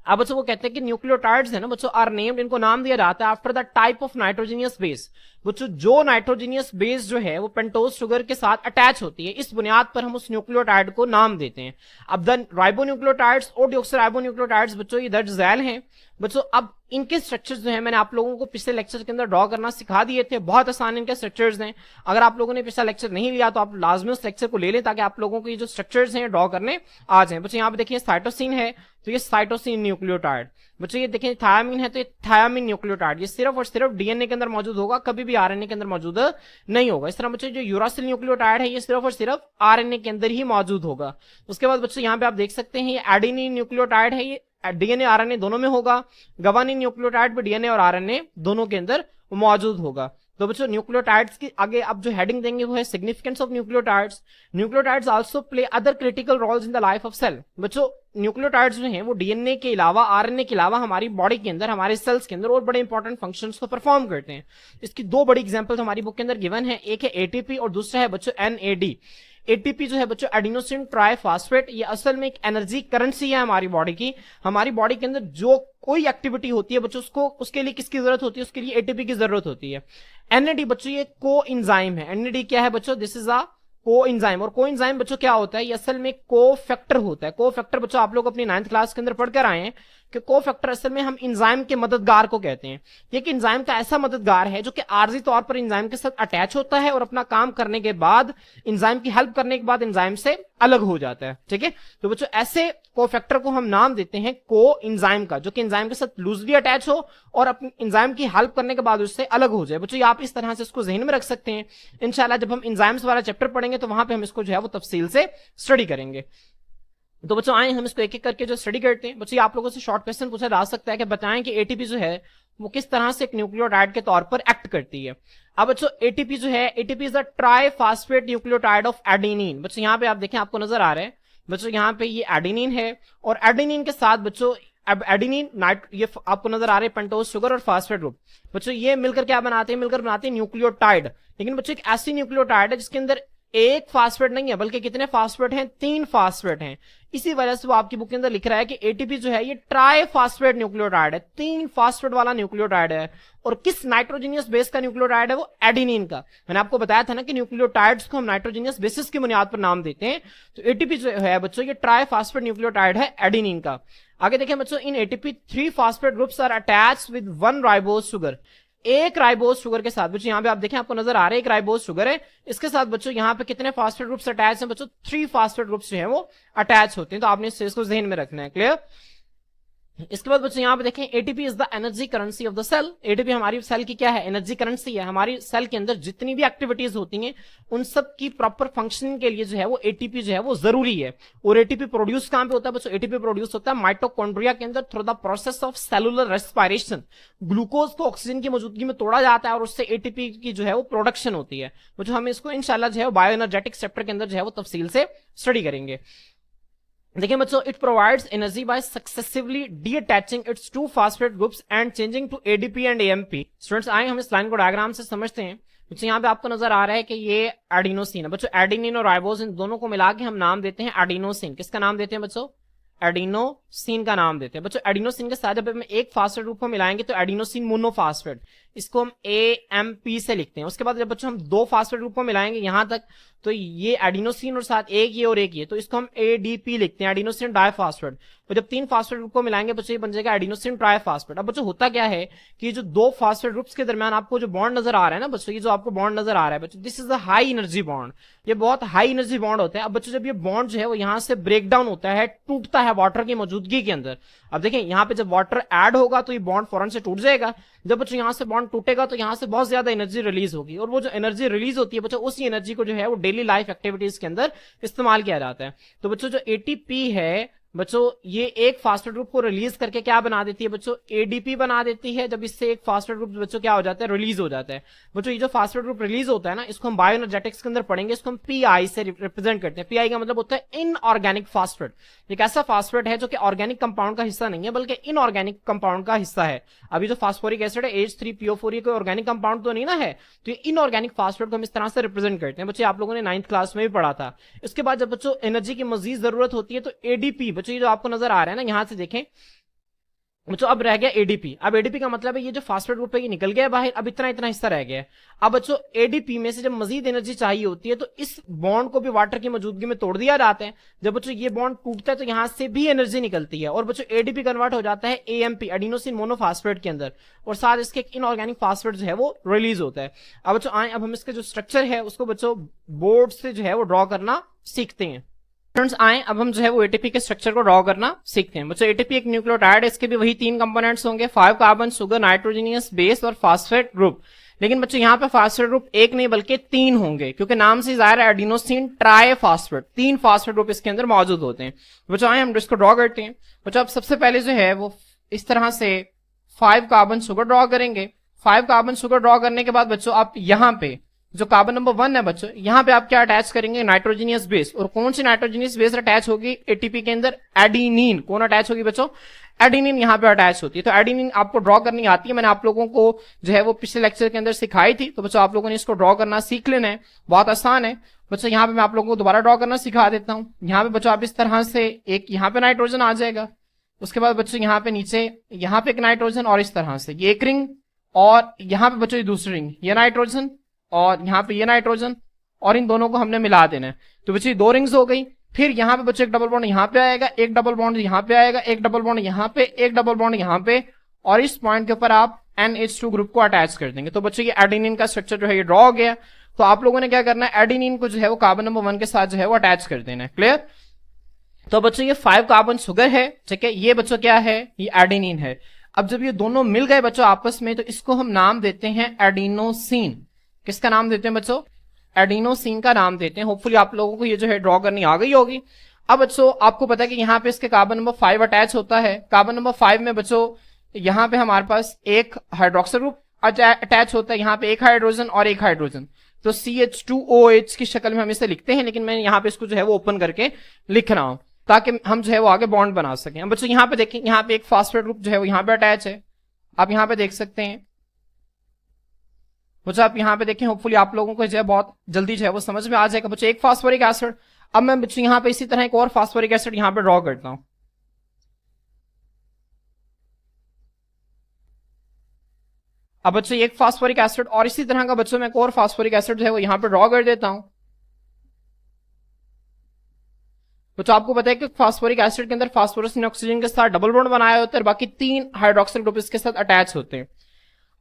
अब बच्चों वो कहते हैं कि न्यूक्लियोटाइड्स है ना बच्चों, आर नेम्ड, इनको नाम दिया जाता है after the type of nitrogenous base. बच्चों जो नाइट्रोजीनियस बेस जो है वो पेंटोज शुगर के साथ अटैच होती है, इस बुनियाद पर हम उस न्यूक्लियोटाइड को नाम देते हैं। अब द राइबोन्यूक्लियोटाइड्स और डिऑक्सीराइबोन्यूक्लियोटाइड्स बच्चों ये दैट जेल हैं बच्चों। अब इनके स्ट्रक्चर्स जो है मैंने आप लोगों को पिछले लेक्चर के अंदर ड्रॉ करना सिखा दिए थे, बहुत आसान इनके स्ट्रक्चर्स हैं। अगर आप लोगों ने पिछला लेक्चर नहीं लिया तो आप लाजमी उस लेक्चर को ले लें ताकि आप लोगों को ये जो स्ट्रक्चर्स हैं ड्रॉ करने आ जाए। बच्चों यहाँ पे देखिए साइटोसिन है तो ये साइटोसिन न्यूक्लियोटाइड, बच्चों ये देखें थायामीन है तो ये थायामीन न्यूक्लियोटाइड, ये सिर्फ और सिर्फ डीएनए के अंदर मौजूद होगा, कभी भी आरएनए के अंदर मौजूद नहीं होगा। इस तरह बच्चों जो यूरासिल न्यूक्लियोटाइड है ये सिर्फ और सिर्फ आरएनए के अंदर ही मौजूद होगा। उसके बाद बच्चों यहाँ पे आप देख सकते हैं ये एडेनिन न्यूक्लियोटाइड है, ये डीएनए आरएनए दोनों में होगा। गवानिन न्यूक्लियोटाइड भी डीएनए और आरएनए दोनों के अंदर मौजूद होगा। तो बच्चों न्यूक्लियोटाइड्स की आगे अब जो हेडिंग देंगे वो है significance of nucleotides. Nucleotides also play other critical roles in the life of cell. बच्चों न्यूक्लियोटाइड्स जो हैं वो डीएनए के अलावा, आरएनए के अलावा हमारी बॉडी के अंदर, हमारे सेल्स के अंदर और बड़े इंपॉर्टेंट फंक्शंस को परफॉर्म करते हैं। इसकी दो बड़ी एग्जांपल्स हमारी बुक के अंदर गिवन है, एक है एटीपी और दूसरा है बच्चों एनएडी। एटीपी जो है बच्चों एडिनोसिन ट्राइफॉस्फेट, ये असल में एक एनर्जी करेंसी है हमारी बॉडी की। हमारी बॉडी के अंदर जो कोई एक्टिविटी होती है बच्चों उसको, उसके लिए किसकी जरूरत होती है? उसके लिए एटीपी की जरूरत होती है। एनएडी बच्चों ये को इंजाइम है। एनएडी क्या है बच्चों? दिस इज अ को इंजाइम। और को इंजाइम बच्चों क्या होता है? ये असल में को फैक्टर होता है। को फैक्टर बच्चों आप लोग अपनी 9th क्लास के अंदर पढ़कर आए हैं कि को फैक्टर असल में हम इंजाइम के मददगार को कहते हैं। ये कि इंजाइम का ऐसा मददगार है जो कि आर्जी तौर पर इंजाइम के साथ अटैच होता है और अपना काम करने के बाद, इंजाइम की हेल्प करने के बाद इंजाइम से अलग हो जाता है। ठीक है, तो बच्चों ऐसे को फैक्टर को हम नाम देते हैं को इंजाइम का, जो कि इंजाइम के साथ लूजली अटैच हो और अपनी इंजाइम की हेल्प करने के बाद उससे अलग हो जाए। बच्चों आप इस तरह से इसको जहन में रख सकते हैं। इंशाल्लाह जब हम इंजाइम्स वाला चैप्टर पढ़ेंगे तो वहां पे हम इसको जो है वो तफसील से स्टडी करेंगे। तो बच्चों आए हम इसको एक एक करके जो स्टडी करते हैं। बच्चों आप लोगों से शॉर्ट क्वेश्चन पूछा जा सकता है कि बताएं कि एटीपी जो है वो किस तरह से एक न्यूक्लियोटाइड के तौर पर एक्ट करती है। अब बच्चों एटीपी जो है, ATP is the triphosphate nucleotide of adenine. बच्चों यहाँ पे आप देखें, आपको नजर आ रहा है बच्चों यहाँ पे ये एडेनिन है और एडेनिन के साथ बच्चों अब एडेनिन नाइट, ये आपको नजर आ रहे हैं पेंटोज शुगर और फास्फेट ग्रुप। बच्चों ये मिलकर क्या बनाते हैं? मिलकर बनाते हैं न्यूक्लियोटाइड। लेकिन बच्चों एक ऐसी न्यूक्लियोटाइड है जिसके अंदर एक फास्फेट नहीं है बल्कि कितने फास्फेट हैं? 3 फास्फेट हैं। इसी वजह से वो आपकी बुक के अंदर लिख रहा है कि एटीपी जो है ये ट्राइफॉस्फेट न्यूक्लियोटाइड है, 3 फास्फेट वाला न्यूक्लियोटाइड है। और किस नाइट्रोजीनियस बेस का न्यूक्लियोटाइड है? वो एडेनिन का। मैंने आपको बताया था ना कि न्यूक्लियोटाइड्स को हम नाइट्रोजीनियस बेसिस की बुनियाद पर नाम देते हैं। तो एटीपी जो है बच्चों ये ट्राइफॉस्फेट न्यूक्लियोटाइड है एडेनिन का। आगे देखें बच्चों, in ATP 3 phosphate groups are attached with 1 ribose sugar. एक राइबोज शुगर के साथ बच्चों यहाँ पे आप देखें, आपको नजर आ रहा है एक राइबोज शुगर है, इसके साथ बच्चों यहाँ पे कितने फास्फेट ग्रुप्स अटैच हैं? बच्चों 3 फास्फेट ग्रुप्स जो है वो अटैच होते हैं। तो आपने इस चीज को ध्यान में रखना है। क्लियर? इसके बाद बच्चों यहाँ पे देखें, ATP is the energy currency of the cell. ATP हमारी सेल की क्या है? एनर्जी करेंसी है। हमारी सेल के अंदर जितनी भी एक्टिविटीज होती हैं उन सब की प्रॉपर फंक्शनिंग के लिए जो है वो एटीपी जो है वो जरूरी है। और एटीपी प्रोड्यूस कहां पे होता है बच्चों? एटीपी प्रोड्यूस होता है माइटोकॉन्ड्रिया के अंदर through the process of cellular respiration. Glucose को ऑक्सीजन की मौजूदगी में तोड़ा जाता है और उससे एटीपी की जो है वो प्रोडक्शन होती है। जो हम इसको इंशाल्लाह जो है बायो एनर्जेटिक चैप्टर के अंदर जो है वो तफसील से स्टडी करेंगे। देखिए बच्चों, it provides energy by successively detaching its 2 phosphate groups and changing to ADP and AMP. Students आए हम इस लाइन को डायग्राम से समझते हैं। बच्चों यहाँ पे आपको नजर आ रहा है कि ये एडिनोसिन है। बच्चों एडेनिन और राइबोज इन दोनों को मिला के हम नाम देते हैं एडिनोसिन। किसका नाम देते हैं बच्चों? एडिनोसिन का नाम देते हैं। बच्चों एडिनोसिन के साथ जब हम एक फास्फेट ग्रुप को मिलाएंगे तो एडिनोसिन मोनोफास्फेट, इसको हम एएमपी से लिखते हैं। उसके बाद जब बच्चों हम 2 फास्फेट ग्रुप को मिलाएंगे यहां तक, तो ये एडिनोसिन और साथ एक ये और एक ये, तो इसको हम एडीपी लिखते हैं, एडिनोसिन डाइफॉस्फेट। और जब 3 फास्फेट ग्रुप को मिलाएंगे बच्चों ये बन जाएगा एडिनोसिन ट्राइफॉस्फेट। अब बच्चों होता क्या है कि जो 2 फास्फेट ग्रुप्स के दरमियान आपको जो बॉन्ड नजर आ रहा है ना बच्चों, ये जो आपको बॉन्ड नजर आ रहा है बच्चों, this is a high energy bond. ये बहुत हाई एनर्जी बॉन्ड होता है। अब बच्चों जब ये बॉन्ड जो है वो यहां से ब्रेक डाउन होता है, टूटता है वाटर की मौजूदगी के अंदर। अब देखें यहाँ पे जब वाटर ऐड होगा तो ये बॉन्ड फौरन से टूट जाएगा। जब बच्चों यहाँ से बॉन्ड टूटेगा तो यहाँ से बहुत ज्यादा एनर्जी रिलीज होगी और वो जो एनर्जी रिलीज होती है बच्चों, उसी एनर्जी को जो है वो डेली लाइफ एक्टिविटीज के अंदर इस्तेमाल किया जाता है। तो बच्चों जो एटीपी है बच्चों ये एक फास्फेट ग्रुप को रिलीज करके क्या बना देती है बच्चों, एडीपी बना देती है। जब इससे एक फास्फेट ग्रुप बच्चों क्या हो जाता है, रिलीज हो जाता है। बच्चों ये जो फास्फेट ग्रुप रिलीज होता है ना, इसको हम बायोएनर्जेटिक्स के अंदर पढ़ेंगे, इसको हम पीआई से रिप्रेजेंट करते हैं। पीआई का मतलब होता है इनऑर्गेनिक फास्फेट। एक ऐसा फास्फेट है जो कि ऑर्गेनिक कंपाउंड का हिस्सा नहीं है बल्कि इनऑर्गेनिक कंपाउंड का हिस्सा है। अभी जो फास्फोरिक एसिड है H3PO4 ये कोई ऑर्गेनिक कंपाउंड तो नहीं ना है, तो ये इनऑर्गेनिक फास्फेट को हम इस तरह से रिप्रेजेंट करते हैं। बच्चे आप लोगों ने 9th क्लास में भी पढ़ा था। इसके बाद जब बच्चों एनर्जी की मजीद जरूरत होती है तो एडीपी, बच्चों ये जो आपको नजर आ रहा है ना, यहां से देखें बच्चों, अब रह गया एडीपी। अब एडीपी का मतलब है ये जो फास्फेट ग्रुप है ये निकल गया बाहर, अब इतना इतना हिस्सा रह गया है। अब बच्चों एडीपी में से जब मजीद एनर्जी चाहिए होती है तो इस बॉन्ड को भी वाटर की मौजूदगी में तोड़ दिया जाता है। जब बच्चों ये बॉन्ड टूटता है तो यहां से भी एनर्जी निकलती है और बच्चों एडीपी कन्वर्ट हो जाता है एएमपी, एडिनोसिन मोनोफास्फेट के अंदर, और साथ इसके इनऑर्गेनिक फास्फेट जो है वो रिलीज होता है। अब बच्चों आए, अब हम इसके जो स्ट्रक्चर है उसको बच्चों बोर्ड से जो है वो ड्रॉ करना सीखते हैं। फ्रेंड्स आए, अब हम जो है वो एटीपी के स्ट्रक्चर को ड्रॉ करना सीखते हैं। बच्चों एटीपी एक न्यूक्लियोटाइड है, इसके भी वही 3 कंपोनेंट्स होंगे, 5 कार्बन, शुगर, नाइट्रोजनियस बेस और फास्फेट ग्रुप। लेकिन बच्चों यहाँ पे फास्फेट ग्रुप एक नहीं बल्कि 3 होंगे, क्योंकि नाम से जाहिर है एडिनोसिन ट्राइफॉस्फेट, 3 फास्फेट ग्रुप इसके अंदर मौजूद होते हैं। बच्चों आए हम इसको ड्रॉ करते हैं। बच्चों अब सबसे पहले जो है वो इस तरह से 5 कार्बन शुगर ड्रॉ करेंगे। 5 कार्बन शुगर ड्रॉ करने के बाद बच्चों आप यहाँ पे जो कार्बन नंबर 1 है बच्चों, यहाँ पे आप क्या अटैच करेंगे, नाइट्रोजनियस बेस। और कौन सी नाइट्रोजनियस बेस अटैच होगी एटीपी के अंदर, एडिनिन। कौन अटैच होगी बच्चों, एडिनिन यहाँ पे अटैच होती है। तो एडिनिन आपको ड्रॉ करनी आती है, मैंने आप लोगों को जो है वो पिछले लेक्चर के अंदर सिखाई थी। तो बच्चों आप लोगों ने इसको ड्रॉ करना सीख लेना है, बहुत आसान है। बच्चों यहाँ पे मैं आप लोगों को दोबारा ड्रॉ करना सिखा देता हूँ। यहाँ पे बच्चों आप इस तरह से एक यहाँ पे नाइट्रोजन आ जाएगा, उसके बाद बच्चों यहाँ पे नीचे यहाँ पे एक नाइट्रोजन, और इस तरह से ये एक रिंग, और यहाँ पे बच्चों ये दूसरी रिंग, ये नाइट्रोजन, और यहाँ पे ये नाइट्रोजन, और इन दोनों को हमने मिला देना है। तो बच्चों 2 रिंग्स हो गई। फिर यहाँ पे बच्चों एक डबल बॉन्ड यहाँ पे आएगा, एक डबल बॉन्ड यहाँ पे आएगा, एक डबल बॉन्ड यहाँ पे, एक डबल बॉन्ड यहाँ पे, और इस पॉइंट के ऊपर आप NH2 ग्रुप को अटैच कर देंगे। तो बच्चों ये एडेनिन का स्ट्रक्चर जो है ये ड्रॉ हो गया। तो आप लोगों ने क्या करना है, एडेनिन को जो है वो कार्बन नंबर 1 के साथ जो है वो अटैच कर देना है। क्लियर। तो बच्चों ये 5 कार्बन शुगर है, ठीक है, ये बच्चों क्या है, ये एडेनिन है। अब जब ये दोनों मिल गए बच्चों आपस में, तो इसको हम नाम देते हैं एडिनोसिन। किसका नाम देते हैं बच्चों, एडिनोसिन का नाम देते हैं। होपफुली आप लोगों को ये जो है ड्रॉ करनी आ गई होगी। अब बच्चों आपको पता है कि यहाँ पे इसके कार्बन नंबर 5 अटैच होता है। कार्बन नंबर 5 में बच्चों यहाँ पे हमारे पास एक हाइड्रोक्सिल ग्रुप अटैच होता है, यहाँ पे एक हाइड्रोजन और एक हाइड्रोजन। तो CH2OH की शक्ल में हम इसे लिखते हैं, लेकिन मैं यहाँ पे इसको जो है वो ओपन करके लिख रहा हूं ताकि हम जो है वो आगे बॉन्ड बना सकें। बच्चों यहाँ पे देखें, यहाँ पे एक फास्फेट ग्रुप जो है वो यहाँ पे अटैच है, आप यहाँ पे देख सकते हैं। बच्चों आप यहाँ पे देखें, होपफुली आप लोगों को जो है बहुत जल्दी जो है वो समझ में आ जाएगा। बच्चों एक फास्फोरिक एसिड, अब मैं बच्चों यहाँ पे इसी तरह एक और फास्फोरिक एसिड यहाँ पे ड्रॉ करता हूं। अब बच्चों एक फास्फोरिक एसिड और इसी तरह का बच्चों मैं एक और फास्फोरिक एसिड जो है वो यहाँ पे ड्रॉ कर देता हूं। तो आपको पता है कि फास्फोरिक एसिड के अंदर फास्फोरस ने ऑक्सीजन के साथ डबल बॉन्ड बनाया होता है, बाकी 3 हाइड्रोक्सिल ग्रुप इसके साथ अटैच होते हैं।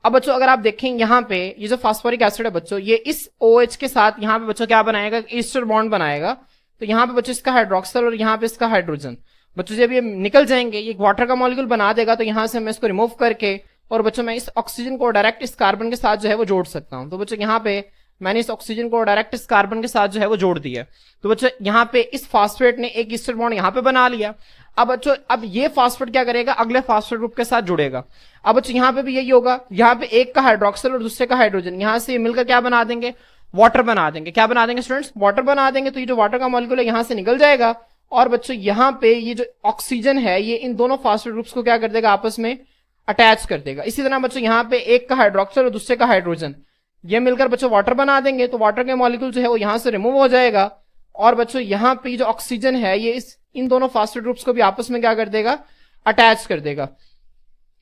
अब बच्चों अगर आप देखें यहाँ पे ये जो फास्फोरिक एसिड है बच्चों, ये इस OH के साथ यहाँ पे बच्चों क्या बनाएगा, ईस्टर बॉन्ड बनाएगा। तो यहाँ पे बच्चों इसका हाइड्रोक्सिल और यहाँ पे इसका हाइड्रोजन, बच्चों जब ये निकल जाएंगे ये वाटर का मॉलिक्यूल बना देगा। तो यहाँ से मैं इसको रिमूव करके और बच्चों मैं इस ऑक्सीजन को डायरेक्ट इस कार्बन के साथ जो है वो जोड़ सकता हूँ। तो बच्चों यहाँ पे मैंने इस ऑक्सीजन को डायरेक्ट इस कार्बन के साथ जो है वो जोड़ दिया। तो बच्चों यहाँ पे इस फास्फेट ने एक ईस्टर बॉन्ड यहाँ पे बना लिया। अब बच्चों अब ये फास्फेट क्या करेगा, अगले फास्फेट ग्रुप के साथ जुड़ेगा। अब बच्चों यहाँ पे भी यही होगा, यहाँ पे एक का हाइड्रोक्सिल और दूसरे का हाइड्रोजन, यहाँ से मिलकर क्या बना देंगे, वाटर बना देंगे। क्या बना देंगे स्टूडेंट्स, वाटर बना देंगे। तो ये जो वाटर का मॉलिक्यूल है यहाँ से निकल जाएगा, और बच्चों यहाँ पे ये जो ऑक्सीजन है ये इन दोनों फास्फेट ग्रुप्स को क्या कर देगा, आपस में अटैच कर देगा। इसी तरह बच्चों यहाँ पे एक का हाइड्रोक्सिल और दूसरे का हाइड्रोजन, ये मिलकर बच्चों वाटर बना देंगे। तो वाटर के मॉलिक्यूल जो है वो यहाँ से रिमूव हो जाएगा, और बच्चों यहाँ पे जो ऑक्सीजन है ये इन दोनों फास्फेट ग्रुप्स को भी आपस में क्या कर देगा, अटैच कर देगा।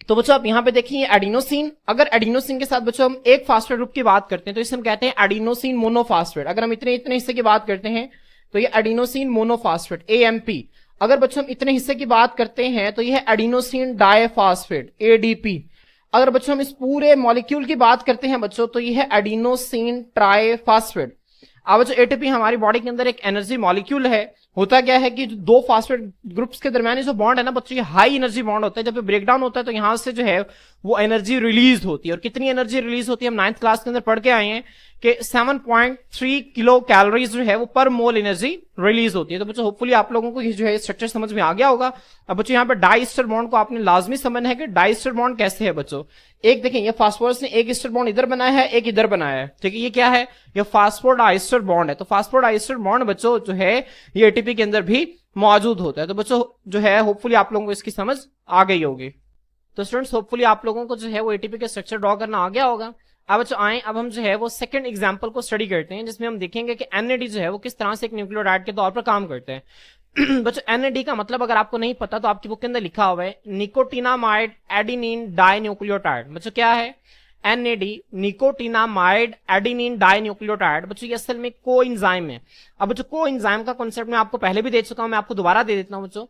तो बच्चों आप यहाँ पे देखिए एडिनोसिन, अगर एडिनोसिन के साथ बच्चों हम एक फास्फेट ग्रुप की बात करते हैं तो इसे हम कहते हैं एडिनोसिन मोनोफास्फेट। अगर हम इतने हिस्से की बात करते हैं तो ये एडिनोसिन मोनोफास्फेट AMP। अगर बच्चों हम इतने हिस्से की बात करते हैं तो यह एडिनोसिन डाइफॉस्फेट ADP। अगर बच्चों हम इस पूरे मॉलिक्यूल की बात करते हैं बच्चों तो यह है एडिनोसिन ट्राइफॉस्फेट। अब बच्चों ATP हमारी बॉडी के अंदर एक एनर्जी मॉलिक्यूल है, होता क्या है कि जो दो फास्फेट ग्रुप्स के दरमियान जो बॉन्ड है ना बच्चों, ये हाई एनर्जी बॉन्ड होता है। जब ब्रेक डाउन होता है तो यहां से जो है वो एनर्जी रिलीज होती है। और कितनी एनर्जी रिलीज होती है, हम 9th क्लास के अंदर पढ़ के आए हैं कि 7.3 किलो कैलोरीज जो है वो पर मोल एनर्जी रिलीज होती है। तो बच्चों होपफुली आप लोगों को ये जो है स्ट्रक्चर समझ में आ गया होगा। अब बच्चों यहाँ पे डाई ईस्टर बॉन्ड को आपने लाजमी समझना है कि डाई ईस्टर बॉन्ड कैसे है बच्चों। एक देखें, ये फास्फोरस ने एक ईस्टर बॉन्ड इधर बनाया है, एक इधर बनाया है, ठीक है। ये क्या है, ये फास्फोडाइस्टर बॉन्ड है। तो फास्फोडाइस्टर बॉन्ड बच्चों जो है ये एटीपी के अंदर भी मौजूद होता है। तो बच्चों जो है होपफुली आप लोगों को इसकी समझ आ गई होगी। तो स्टूडेंट्स होपफुली आप लोगों को जो है वो एटीपी का स्ट्रक्चर ड्रॉ करना आ गया होगा। अब बच्चों आए, अब हम जो है वो सेकंड एग्जांपल को स्टडी करते हैं, जिसमें हम देखेंगे कि एनएडी जो है वो किस तरह से एक न्यूक्लियोटाइड के तौर पर काम करते हैं। बच्चों एनएडी का मतलब अगर आपको नहीं पता तो आपकी बुक के अंदर लिखा हुआ है निकोटिनामाइड एडिनिन डाइन्यूक्लियोटाइड। बच्चों क्या है एनएडी, निकोटिनामाइड एडिनिन डाइन्यूक्लियोटाइड। बच्चों ये असल में कोएंजाइम है। अब बच्चों कोएंजाइम का कॉन्सेप्ट मैं आपको पहले भी दे चुका हूं, मैं आपको दोबारा दे देता हूं बच्चों।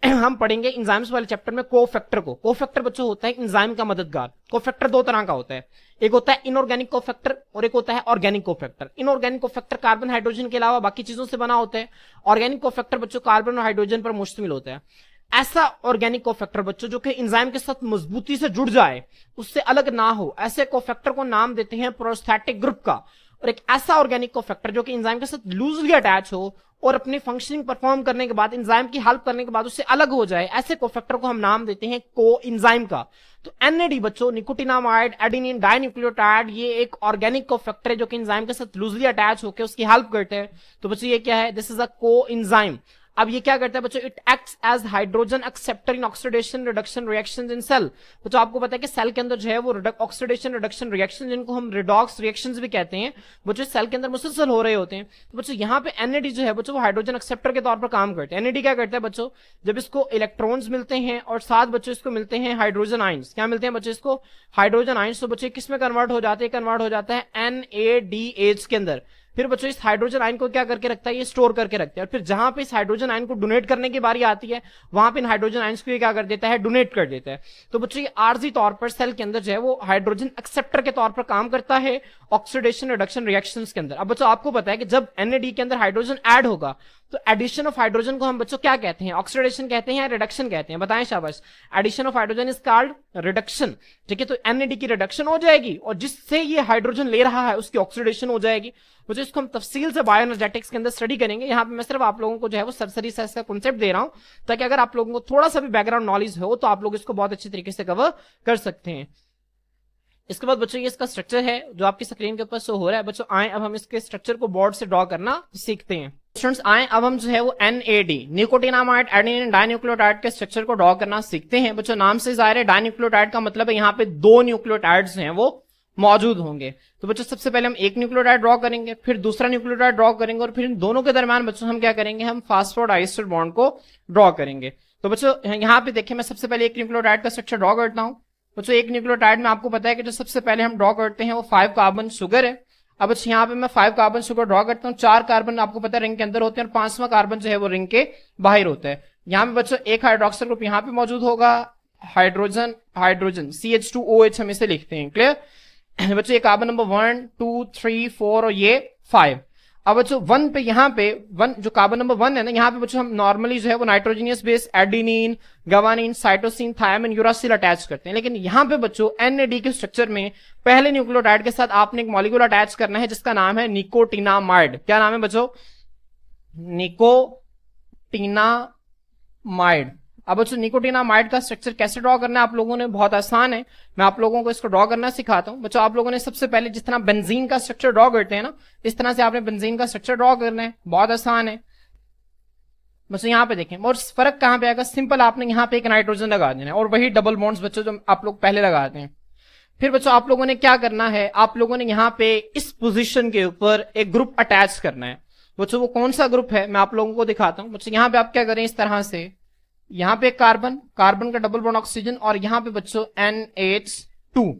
हम पढ़ेंगे एंजाइम्स वाले चैप्टर में कोफैक्टर को। कोफैक्टर बच्चों होता है एंजाइम का मददगार। कोफैक्टर दो तरह का होता है, एक होता है इनऑर्गेनिक कोफैक्टर और एक होता है organic cofactor. Inorganic cofactor carbon hydrogen के अलावा बाकी चीजों से बना होता है। ऑर्गेनिक कोफैक्टर बच्चों कार्बन और हाइड्रोजन पर मुश्तमिल होता है। ऐसा ऑर्गेनिक कोफैक्टर बच्चों जो कि एंजाइम के साथ मजबूती से जुड़ जाए, उससे अलग ना हो, ऐसे कोफैक्टर को नाम देते हैं प्रोस्थेटिक ग्रुप का। और एक ऐसा ऑर्गेनिक कोफैक्टर जो कि एंजाइम के साथ लूजली अटैच हो और अपनी फंक्शनिंग परफॉर्म करने के बाद एंजाइम की हेल्प करने के बाद उससे अलग हो जाए, ऐसे कोफैक्टर को हम नाम देते हैं कोएंजाइम का। तो एनएडी बच्चों निकोटिनामाइड एडिनिन डाइन्यूक्लियोटाइड ये एक ऑर्गेनिक कोफैक्टर है जो कि एंजाइम के साथ लूजली अटैच होकर उसकी हेल्प करते हैं। तो बच्चों ये क्या है, दिस इज अ कोएंजाइम। अब ये क्या करता है बच्चों, it acts as hydrogen acceptor in oxidation reduction reactions in cell. बच्चों आपको पता है कि सेल के अंदर जो है वो ऑक्सीडेशन रिडक्शन रिएक्शन, जिनको हम रिडॉक्स रिएक्शंस भी कहते हैं, बच्चों सेल के अंदर मुसलसल हो रहे होते हैं। तो बच्चों यहाँ पे एनएडी जो है बच्चों वो हाइड्रोजन एक्सेप्टर के तौर पर काम करते हैं। एनएडी क्या करता है बच्चों, जब इसको इलेक्ट्रॉन्स मिलते हैं और साथ बच्चों इसको मिलते हैं हाइड्रोजन आइंस। क्या मिलते हैं बच्चों इसको, हाइड्रोजन आइंस। तो बच्चों किस में कन्वर्ट हो जाते हैं, कन्वर्ट हो जाता है NADH के अंदर। फिर बच्चों इस हाइड्रोजन आयन को क्या करके रखता है, ये स्टोर करके रखता है। और फिर जहां पे इस हाइड्रोजन आयन को डोनेट करने की बारी आती है, वहां पे इन हाइड्रोजन आयंस को ये क्या कर देता है, डोनेट कर देता है। तो बच्चों ये आर्जी तौर पर सेल के अंदर जो है वो हाइड्रोजन एक्सेप्टर के तौर पर काम करता है ऑक्सीडेशन रिडक्शन रिएक्शंस के अंदर। अब बच्चों आपको पता है कि जब एनएडी के अंदर हाइड्रोजन ऐड होगा तो एडिशन ऑफ हाइड्रोजन को हम बच्चों क्या कहते हैं, ऑक्सीडेशन कहते हैं या रिडक्शन कहते हैं, बताएं शाबाश। Addition of hydrogen is called reduction, ठीक है। तो एनएडी की रिडक्शन हो जाएगी और जिससे ये हाइड्रोजन ले रहा है उसकी ऑक्सीडेशन हो जाएगी। मुझे इसको हम तफसील से बायोएनर्जेटिक्स के अंदर स्टडी करेंगे। यहाँ पे मैं सिर्फ आप लोगों को जो है वो सरसरी से इसका कॉन्सेप्ट दे रहा हूं, ताकि अगर आप लोगों को थोड़ा सा भी बैकग्राउंड नॉलेज हो तो आप लोग इसको बहुत अच्छी तरीके से कवर कर सकते हैं। इसके बाद बच्चों ये इसका स्ट्रक्चर है जो आपकी स्क्रीन के ऊपर शो हो रहा है। बच्चों आए अब हम इसके स्ट्रक्चर को बोर्ड से ड्रॉ करना सीखते हैं। स्टूडेंट्स आए अब हम जो है वो NAD निकोटिनामाइड एडेनिन डाइन्यूक्लियोटाइड के स्ट्रक्चर को ड्रॉ करना सीखते हैं। बच्चों नाम से जाहिर है डाइन्यूक्लियोटाइड का मतलब है यहाँ पे दो न्यूक्लियोटाइड्स हैं वो मौजूद होंगे। तो बच्चों सबसे पहले हम एक न्यूक्लियोटाइड ड्रॉ करेंगे, फिर दूसरा न्यूक्लियोटाइड ड्रॉ करेंगे और फिर इन दोनों के दरमियान बच्चों हम क्या करेंगे, हम फास्फोडाइस्टर बॉन्ड को ड्रॉ करेंगे। तो बच्चों यहाँ पे देखिए मैं सबसे पहले एक न्यूक्लियोटाइड का स्ट्रक्चर ड्रॉ करता हूँ। बच्चों एक न्यूक्लियोटाइड में आपको पता है कि जो सबसे पहले हम ड्रॉ करते हैं वो 5 कार्बन शुगर है। अब बच्चों यहाँ पे मैं 5 कार्बन शुगर ड्रॉ करता हूँ। 4 कार्बन आपको पता है रिंग के अंदर होते हैं और 5वां कार्बन जो है वो रिंग के बाहर होता है। यहाँ पे बच्चों एक हाइड्रोक्सिल ग्रुप यहाँ पे मौजूद होगा, हाइड्रोजन हाइड्रोजन CH2OH हम इसे लिखते हैं, क्लियर। बच्चों ये कार्बन नंबर 1 2 3 4 और ये 5। अब बच्चों 1 पे यहाँ पे 1 जो कार्बन नंबर 1 है ना, यहाँ पे बच्चों हम नॉर्मली जो है वो nitrogenous base adenine guanine cytosine thymine uracil attach करते हैं। लेकिन यहाँ पे बच्चों NAD के स्ट्रक्चर में पहले न्यूक्लियोटाइड के साथ आपने एक मॉलिक्यूल अटैच करना है जिसका नाम है निकोटिनामाइड। क्या नाम है बच्चों, निकोटिनामाइड। अब बच्चों निकोटिनामाइड का स्ट्रक्चर कैसे ड्रॉ करना है आप लोगों ने, बहुत आसान है, मैं आप लोगों को इसको ड्रॉ करना सिखाता हूं। बच्चों आप लोगों ने सबसे पहले जिस तरह बेंजीन का स्ट्रक्चर ड्रॉ करते हैं ना, इस तरह से आपने बेंजीन का स्ट्रक्चर ड्रॉ करना है, बहुत आसान है। बच्चों यहाँ पे देखें और फर्क कहां पे आएगा, सिंपल आपने यहाँ पे एक नाइट्रोजन लगा देना है और वही डबल बॉन्ड्स बच्चों जो आप लोग पहले लगाते हैं। फिर बच्चों आप लोगों ने क्या करना है, आप लोगों ने यहाँ पे इस पोजीशन के ऊपर एक ग्रुप अटैच करना है। बच्चों वो कौन सा ग्रुप है मैं आप लोगों को दिखाता हूं। बच्चों यहाँ पे आप क्या करें, इस तरह से यहाँ पे कार्बन कार्बन का डबल बॉन्ड ऑक्सीजन और यहाँ पे बच्चों NH2।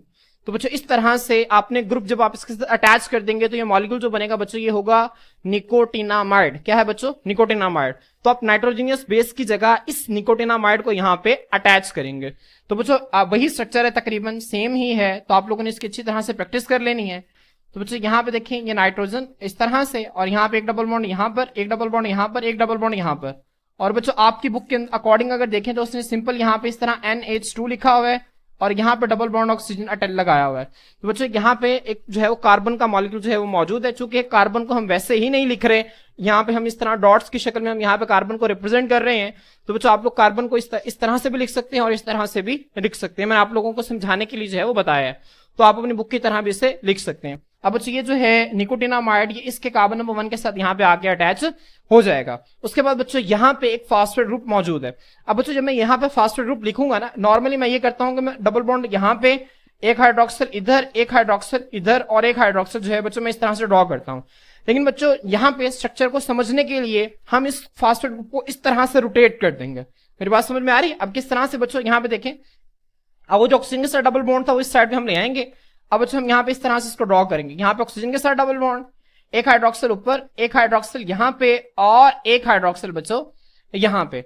तो बच्चों इस तरह से आपने ग्रुप जब आप इसके साथ अटैच कर देंगे तो ये मॉलिक्यूल जो बनेगा बच्चों ये होगा निकोटिनामाइड। क्या है बच्चों, निकोटिनामाइड। तो आप नाइट्रोजनियस बेस की जगह इस निकोटिनामाइड को यहाँ पे अटैच करेंगे। तो बच्चों वही स्ट्रक्चर है, तकरीबन सेम ही है, तो आप लोगों ने इसकी अच्छी तरह से प्रैक्टिस कर लेनी है। तो बच्चों यहाँ पे देखें ये नाइट्रोजन इस तरह से, और यहाँ पे एक डबल बॉन्ड यहाँ पर, एक डबल बॉन्ड यहाँ पर, एक डबल बॉन्ड यहाँ पर। और बच्चों आपकी बुक के अकॉर्डिंग अगर देखें तो उसने सिंपल यहाँ पे इस तरह NH2 लिखा हुआ है और यहाँ पे डबल बॉन्ड ऑक्सीजन अटैच लगाया हुआ है। तो बच्चों यहाँ पे एक जो है वो कार्बन का मॉलिक्यूल जो है वो मौजूद है। चूंकि कार्बन को हम वैसे ही नहीं लिख रहे, यहाँ पे हम इस तरह डॉट्स की शक्ल में हम यहाँ पे कार्बन को रिप्रेजेंट कर रहे हैं। तो बच्चों आप लोग कार्बन को इस तरह से भी लिख सकते हैं और इस तरह से भी लिख सकते हैं। मैंने आप लोगों को समझाने के लिए जो है वो बताया है, तो आप अपनी बुक की तरह भी इसे लिख सकते हैं। अब बच्चों ये जो है निकोटिनामाइड, ये इसके कार्बन नंबर 1 के साथ यहाँ पे आके अटैच हो जाएगा। उसके बाद बच्चों यहाँ पे एक फास्फेट ग्रुप मौजूद है। अब बच्चों जब मैं यहाँ पे फास्फेट ग्रुप लिखूंगा ना, नॉर्मली मैं ये करता हूँ कि मैं डबल बॉन्ड यहाँ पे, एक हाइड्रोक्सिल इधर, एक हाइड्रोक्सिल इधर और एक हाइड्रोक्सिल जो है बच्चों मैं इस तरह से ड्रॉ करता हूँ। लेकिन बच्चों यहाँ पे स्ट्रक्चर को समझने के लिए हम इस फास्फेट ग्रुप को इस तरह से रोटेट कर देंगे। मेरी बात समझ में आ रही है? अब किस तरह से बच्चों यहाँ पे देखें, अब वो जो ऑक्सीजन के साथ डबल बॉन्ड था वो इस साइड पे हम ले आएंगे। अब बच्चों हम यहाँ पे इस तरह से इसको ड्रॉ करेंगे। यहाँ पे ऑक्सीजन के साथ डबल बॉन्ड, एक हाइड्रोक्सिल ऊपर, एक हाइड्रोक्सिल यहाँ पे और एक हाइड्रोक्सिल बच्चों यहाँ पे।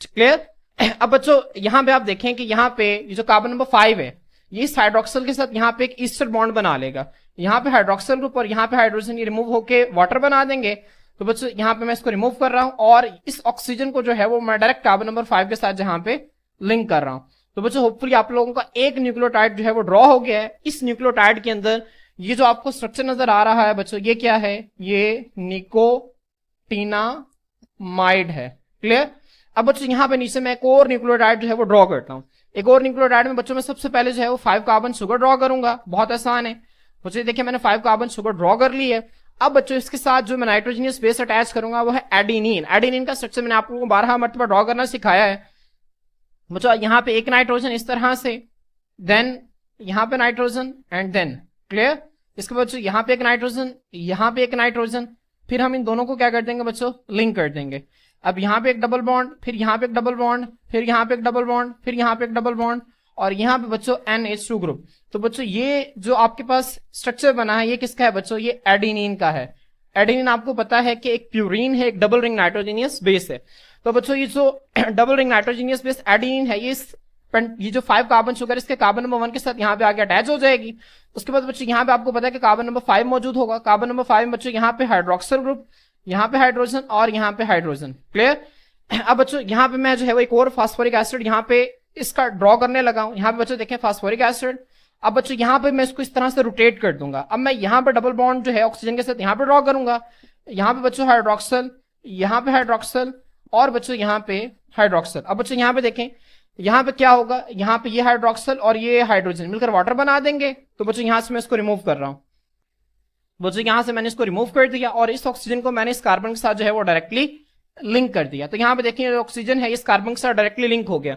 क्लियर? अब बच्चों यहाँ पे आप देखें कि यहाँ पे ये जो कार्बन नंबर 5 है, ये इस हाइड्रोक्सिल के साथ यहाँ पे एक ईस्टर बॉन्ड बना लेगा। यहाँ पे हाइड्रोक्सिल ग्रुप और यहाँ पे हाइड्रोजन ये रिमूव होके वाटर बना देंगे। तो बच्चों यहाँ पे मैं इसको रिमूव कर रहा हूँ और इस ऑक्सीजन को जो है वो मैं डायरेक्ट कार्बन नंबर 5 के साथ जहाँ पे लिंक कर रहा हूँ। तो बच्चों होपफुली आप लोगों का एक न्यूक्लियोटाइड जो है वो ड्रॉ हो गया है। इस न्यूक्लियोटाइड के अंदर ये जो आपको स्ट्रक्चर नजर आ रहा है बच्चों, ये क्या है? ये निकोटिनामाइड है। क्लियर? अब बच्चों यहाँ पे नीचे मैं एक और न्यूक्लियोटाइड जो है वो ड्रॉ करता हूँ। एक और न्यूक्लियोटाइड में बच्चों मैं सबसे पहले जो है वो 5 कार्बन शुगर ड्रॉ करूंगा। बहुत आसान है बच्चों, देखिए मैंने 5 कार्बन शुगर ड्रॉ कर ली है। अब बच्चों इसके साथ जो मैं नाइट्रोजनियस बेस अटैच करूंगा वो है एडेनिन। एडेनिन का स्ट्रक्चर मैंने आप लोगों को 12 मरतबा ड्रॉ करना सिखाया है बच्चों। यहाँ पे एक नाइट्रोजन इस तरह से, देन यहाँ पे नाइट्रोजन एंड देन, क्लियर? इसके बाद बच्चों यहाँ पे एक नाइट्रोजन, यहाँ पे एक नाइट्रोजन, फिर हम इन दोनों को क्या कर देंगे बच्चों? लिंक कर देंगे। अब यहाँ पे एक डबल बॉन्ड, फिर यहाँ पे एक डबल बॉन्ड, फिर यहाँ पे एक डबल बॉन्ड, फिर यहाँ पे एक डबल बॉन्ड और यहाँ पे बच्चों NH2 ग्रुप। तो बच्चों ये जो आपके पास स्ट्रक्चर बना है ये किसका है बच्चों? ये एडेनिन का है। एडेनिन आपको पता है कि एक प्यूरिन है, एक डबल रिंग नाइट्रोजनियस बेस है। तो बच्चों ये जो double ring nitrogenous base adenine है, ये जो 5 कार्बन शुगर इसके कार्बन नंबर 1 के साथ यहाँ पे आके अटैच हो जाएगी। उसके बाद बच्चों यहाँ पे आपको पता है कि कार्बन नंबर 5 मौजूद होगा। कार्बन नंबर 5 में बच्चों यहाँ पे हाइड्रोक्सिल ग्रुप, यहाँ पे हाइड्रोजन और यहाँ पे हाइड्रोजन। क्लियर? अब बच्चों यहाँ पे मैं जो है वो एक और फास्फोरिक एसिड यहाँ पे इसका ड्रॉ करने लगा हूँ। यहाँ पे बच्चों देखें फास्फोरिक एसिड। अब बच्चों यहाँ पे मैं इसको इस तरह से रोटेट कर दूंगा। अब मैं यहाँ पे डबल बॉन्ड जो है ऑक्सीजन के साथ यहाँ पे ड्रॉ करूंगा। यहाँ पे बच्चों हाइड्रोक्सिल, यहाँ पे हाइड्रोक्सिल और बच्चों यहाँ पे हाइड्रोक्सिल। अब बच्चों यहाँ पे देखें, यहाँ पे क्या होगा? यहाँ पे ये हाइड्रोक्सिल और ये हाइड्रोजन मिलकर वाटर बना देंगे। तो बच्चों यहाँ से मैं इसको रिमूव कर रहा हूँ। बच्चों यहाँ से मैंने इसको रिमूव कर दिया और इस ऑक्सीजन को मैंने इस कार्बन के साथ जो है वो डायरेक्टली लिंक कर दिया। तो यहाँ पे देखिए ऑक्सीजन है इस कार्बन के साथ डायरेक्टली लिंक हो गया।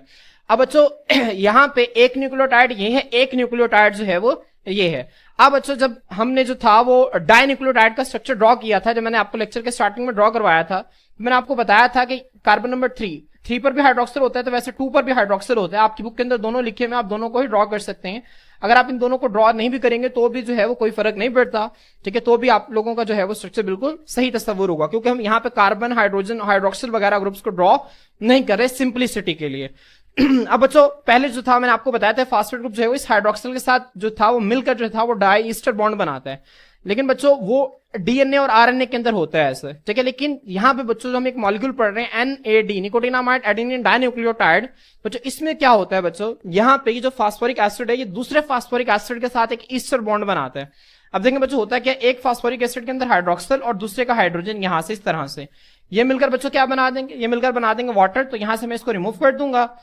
अब बच्चों यहाँ पे एक न्यूक्लियोटाइड ये है, एक न्यूक्लियोटाइड जो है वो ये है। अब बच्चों जब हमने जो था वो डाइन्यूक्लियोटाइड का स्ट्रक्चर ड्रॉ किया था, जब मैंने आपको लेक्चर के स्टार्टिंग में ड्रॉ करवाया था, तो मैंने आपको बताया था कि कार्बन नंबर 3 पर भी हाइड्रोक्सिल होता है, तो वैसे 2 पर भी हाइड्रोक्सिल होता है। आपकी बुक के अंदर दोनों लिखे हुए, आप दोनों को ही ड्रॉ कर सकते हैं। अगर आप इन दोनों को ड्रॉ नहीं भी करेंगे तो भी जो है वो कोई फर्क नहीं पड़ता, ठीक है? तो भी आप लोगों का जो है वो स्ट्रक्चर बिल्कुल सही तस्वुर होगा, क्योंकि हम यहाँ पे कार्बन, हाइड्रोजन, हाइड्रोक्सिल वगैरह ग्रुप्स को ड्रॉ नहीं कर रहे, सिंप्लिसिटी के लिए। अब बच्चों पहले जो था मैंने आपको बताया था फास्फेट ग्रुप जो है वो इस हाइड्रोक्सिल के साथ जो था वो मिलकर जो था वो डाई ईस्टर बॉन्ड बनाता है। लेकिन बच्चों वो डीएनए और आरएनए के अंदर होता है ऐसे, ठीक है? लेकिन यहाँ पे बच्चों जो हम एक मॉलिक्यूल पढ़ रहे हैं NAD, निकोटिनामाइड एडेनिन डाइन्यूक्लियोटाइड, बच्चों इसमें क्या होता है बच्चों? यहाँ पे ये जो फास्फोरिक एसिड है ये दूसरे फास्फोरिक एसिड के साथ एक ईस्टर बॉन्ड बनाता है। अब देखेंगे बच्चों होता है क्या, एक फास्फोरिक एसिड के अंदर हाइड्रोक्सिल और दूसरे का हाइड्रोजन यहाँ से इस तरह से ये मिलकर बच्चों क्या बना देंगे? ये मिलकर बना देंगे वाटर। तो यहाँ से मैं इसको रिमूव कर दूंगा।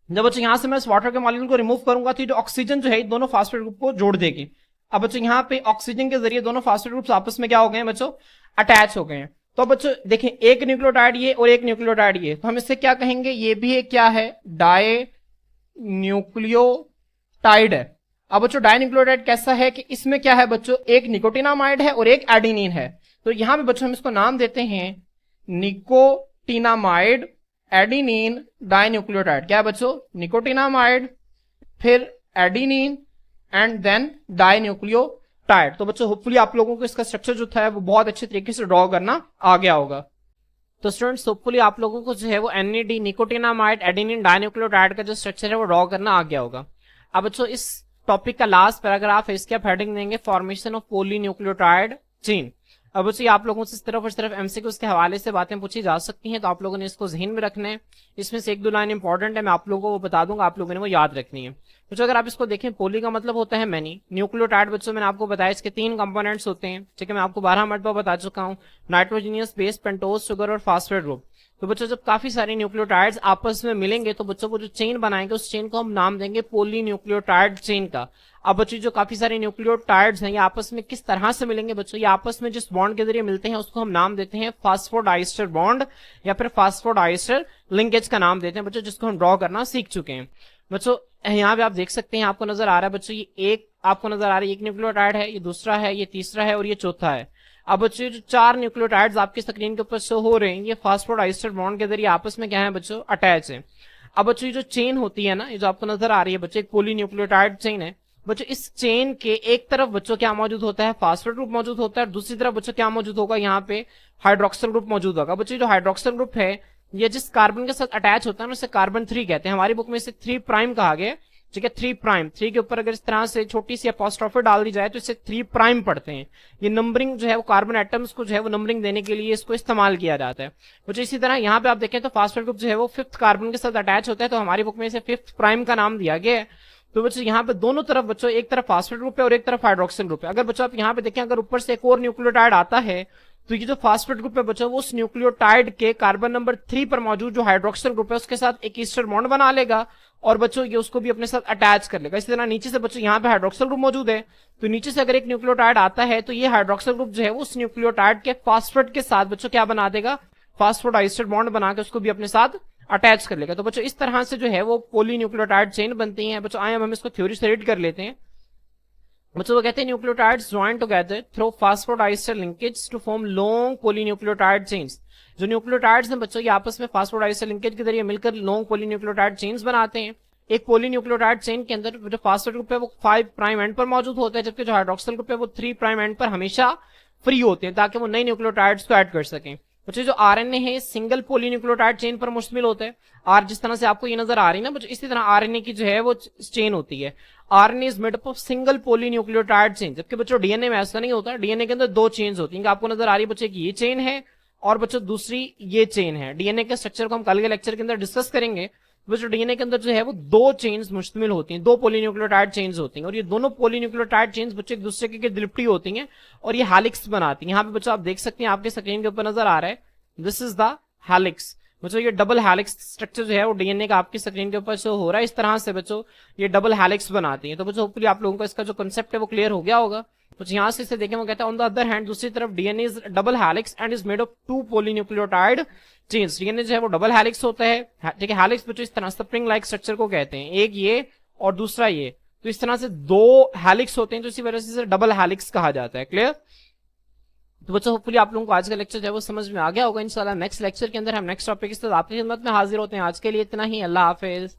जब बच्चों यहाँ से मैं इस वाटर के मॉलिक्यूल को रिमूव करूंगा तो जो ऑक्सीजन जो है दोनों फास्फेट ग्रुप को जोड़ देगी। अब बच्चों यहाँ पे ऑक्सीजन के जरिए दोनों फास्फेट ग्रुप्स आपस में क्या हो गए हैं बच्चों? अटैच हो गए हैं। तो बच्चों देखें एक न्यूक्लियोटाइड ये और एक न्यूक्लियोटाइड ये, तो हम इससे क्या कहेंगे? ये भी एक क्या है? डाई न्यूक्लियोटाइड है। अब बच्चों डाई न्यूक्लियोटाइड कैसा है कि इसमें क्या है बच्चों? एक निकोटिनामाइड है और एक एडेनिन है। तो यहाँ पे बच्चों हम इसको नाम देते हैं निकोटिनामाइड एडेनिन डाइन्यूक्लियोटाइड। क्या है बच्चों? निकोटिनामाइड, फिर एडेनिन एंड देन डाइन्यूक्लियोटाइड। तो बच्चों होपफुली आप लोगों को इसका स्ट्रक्चर जो था वो बहुत अच्छे तरीके से ड्रॉ करना आ गया होगा। तो स्टूडेंट्स होपफुली आप लोगों को जो है वो NAD, निकोटिनामाइड एडेनिन डाइन्यूक्लियोटाइड का जो स्ट्रक्चर है वो ड्रॉ करना आ गया होगा। अब बच्चों इस टॉपिक का लास्ट पैराग्राफ है, इसके आप हेडिंग देंगे फॉर्मेशन ऑफ पॉलीन्यूक्लियोटाइड चेन। अब बच्चों आप लोगों से सिर्फ और सिर्फ एमसीक्यूज के हवाले से बातें पूछी जा सकती हैं, तो आप लोगों ने इसको जहन में रखना है। इसमें से एक दो लाइन इंपॉर्टेंट है, मैं आप लोगों को वो बता दूंगा, आप लोगों ने वो याद रखनी है। बच्चों अगर आप इसको देखें, पोली का मतलब होता है मैनी, न्यूक्लियोटाइड बच्चों मैंने आपको बताया इसके 3 कंपोनेंट्स होते हैं, ठीक है, मैं आपको 12 मरतबा बता चुका हूँ, नाइट्रोजीनियस बेस, पेंटोज शुगर और फास्फेट ग्रुप। तो बच्चों जब काफी सारे न्यूक्लियोटाइड्स आपस में मिलेंगे तो बच्चों को जो चेन बनाएंगे उस चेन को हम नाम देंगे पॉलीन्यूक्लियोटाइड चेन का। अब बच्चों जो काफी सारे न्यूक्लियोटाइड्स हैं ये आपस में किस तरह से मिलेंगे बच्चों, ये आपस में जिस बॉन्ड के जरिए मिलते हैं उसको हम नाम देते हैं फास्फोडाइस्टर बॉन्ड या फिर फास्फोडाइस्टर लिंकेज का नाम देते हैं बच्चों, जिसको हम ड्रॉ करना सीख चुके हैं। बच्चों यहाँ पे आप देख सकते हैं, आपको नजर आ रहा है बच्चों, ये एक आपको नजर आ रहा है, एक न्यूक्लियोटाइड है, ये दूसरा है, ये तीसरा है और ये चौथा है। अब बच्चों जो 4 न्यूक्लियोटाइड्स आपकी स्क्रीन के ऊपर शो हो रहे हैं ये फास्फोडाइस्टर बॉन्ड के जरिए आपस में क्या है बच्चों, अटैच है। अब बच्चों ये जो चेन होती है ना, ये जो आपको नजर आ रही है बच्चों, एक पॉलीन्यूक्लियोटाइड चेन है बच्चों। इस चेन के एक तरफ बच्चों क्या मौजूद होता है, फास्फेट ग्रुप मौजूद होता है, और दूसरी तरफ बच्चों क्या मौजूद होगा, यहाँ पे हाइड्रोक्सिल ग्रुप मौजूद होगा। बच्चों जो हाइड्रोक्सिल ग्रुप है ये जिस कार्बन के साथ अटैच होता है ना उसे कार्बन 3 कहते हैं, हमारी बुक में इसे 3 प्राइम कहा गया, ठीक है, 3 प्राइम। 3 के ऊपर अगर इस तरह से छोटी सी अपॉस्ट्रोफी डाल दी जाए तो इसे 3 प्राइम पढ़ते हैं। ये नंबरिंग जो है वो कार्बन एटम्स को जो है वो नंबरिंग देने के लिए इसको इस्तेमाल किया जाता है। तो इसी तरह यहाँ पे आप देखें तो फास्फेट ग्रुप जो है वो 5th कार्बन के साथ अटैच होता है, तो हमारी बुक में इसे 5th प्राइम का नाम दिया गया है। तो बच्चों यहाँ पे दोनों तरफ बच्चों, एक तरफ फास्फेट ग्रुप है और एक तरफ हाइड्रोक्सिल ग्रुप है। अगर बच्चों आप यहाँ पे देखें, अगर ऊपर से एक और न्यूक्लियोटाइड आता है तो ये जो फास्फेट ग्रुप है बच्चों वो उस न्यूक्लियोटाइड के कार्बन नंबर 3 पर मौजूद जो हाइड्रोक्सिल ग्रुप है उसके साथ एक ईस्टर बॉन्ड बना लेगा और बच्चों ये उसको भी अपने साथ अटैच कर लेगा। इसी तरह नीचे से बच्चों यहाँ पे हाइड्रोक्सिल ग्रुप मौजूद है, तो नीचे से अगर एक न्यूक्लियोटाइड आता है तो ये हाइड्रोक्सिल ग्रुप जो है उस न्यूक्लियोटाइड के फास्फेट के साथ बच्चों क्या बना देगा, फास्फोडाइस्टर बॉन्ड बना के उसको भी अपने साथ अटैच कर लेगा। तो बच्चों इस तरह से जो है वो पॉलीन्यूक्लियोटाइड चेन बनती है। बच्चों आए हम इसको थ्योरी से रीड कर लेते हैं। बच्चों वो कहते हैं nucleotides join together through phosphodiester linkage to form long polynucleotide chains. जो न्यूक्लियोटाइड्स हैं बच्चों ये आपस में फास्फोडाइस्टर लिंकेज के जरिए मिलकर लॉन्ग पॉलीन्यूक्लियोटाइड चेन्स बनाते हैं। एक पॉलीन्यूक्लियोटाइड चेन के अंदर जो फास्फेट ग्रुप है वो 5 प्राइम एंड पर मौजूद होता है, जबकि जो हाइड्रोक्सिल ग्रुप है वो 3 प्राइम एंड पर हमेशा फ्री होते हैं ताकि वो नए न्यूक्लियोटाइड्स को ऐड कर सकें। बच्चों जो आरएनए है सिंगल पॉलीन्यूक्लियोटाइड चेन पर मुश्तमिल होता है। आर जिस तरह से आपको ये नजर आ रही है ना बच्चों, इसी तरह आरएनए की जो है वो चेन होती है। RNA is made up of single polynucleotide chain, जबकि बच्चों डीएनए में ऐसा नहीं होता। डीएनए के अंदर 2 चेन्स होती हैं, आपको नजर आ रही है बच्चों, ये चेन है और बच्चों दूसरी ये चेन है। डीएनए के स्ट्रक्चर को हम कल के लेक्चर के अंदर डिस्कस करेंगे। बच्चों डीएनए के अंदर जो है वो 2 चेन्स मुश्तमिल होती हैं, 2 पॉलीन्यूक्लियोटाइड चेन्स होती हैं, और ये दोनों पॉलीन्यूक्लियोटाइड चेन्स बच्चों एक दूसरे के लिपटी होती हैं और ये हेलिक्स बनाती हैं। यहाँ पे बच्चों आप देख सकते हैं, आपके स्क्रीन के ऊपर नजर आ रहा है, दिस इज द हेलिक्स। बच्चों ये डबल हेलिक्स स्ट्रक्चर जो है वो डीएनए का आपकी स्क्रीन के ऊपर शो हो रहा है। इस तरह से बच्चों ये डबल हेलिक्स बनाती है। तो बच्चों होपफुली आप लोगों को इसका जो कंसेप्ट है वो क्लियर हो गया होगा। कुछ यहाँ से इसे देखें, वो कहता है ऑन द अदर हैंड, दूसरी तरफ DNA is double helix and is made of 2 polynucleotide chains. DNA जो है वो डबल हेलिक्स होता है, ठीक है। हेलिक्स बच्चों इस तरह स्प्रिंग लाइक स्ट्रक्चर को कहते हैं, एक ये और दूसरा ये, तो इस तरह से 2 हेलिक्स होते हैं, तो इसी वजह से इसे डबल हेलिक्स कहा जाता है। क्लियर? तो बच्चों होपफुली आप लोगों को आज का लेक्चर जो है वो समझ में आ गया होगा। इंशाल्लाह नेक्स्ट लेक्चर के अंदर हम नेक्स्ट टॉपिक के साथ आपकी खिदमत में हाजिर होते हैं। आज के लिए इतना ही, अल्लाह हाफिज।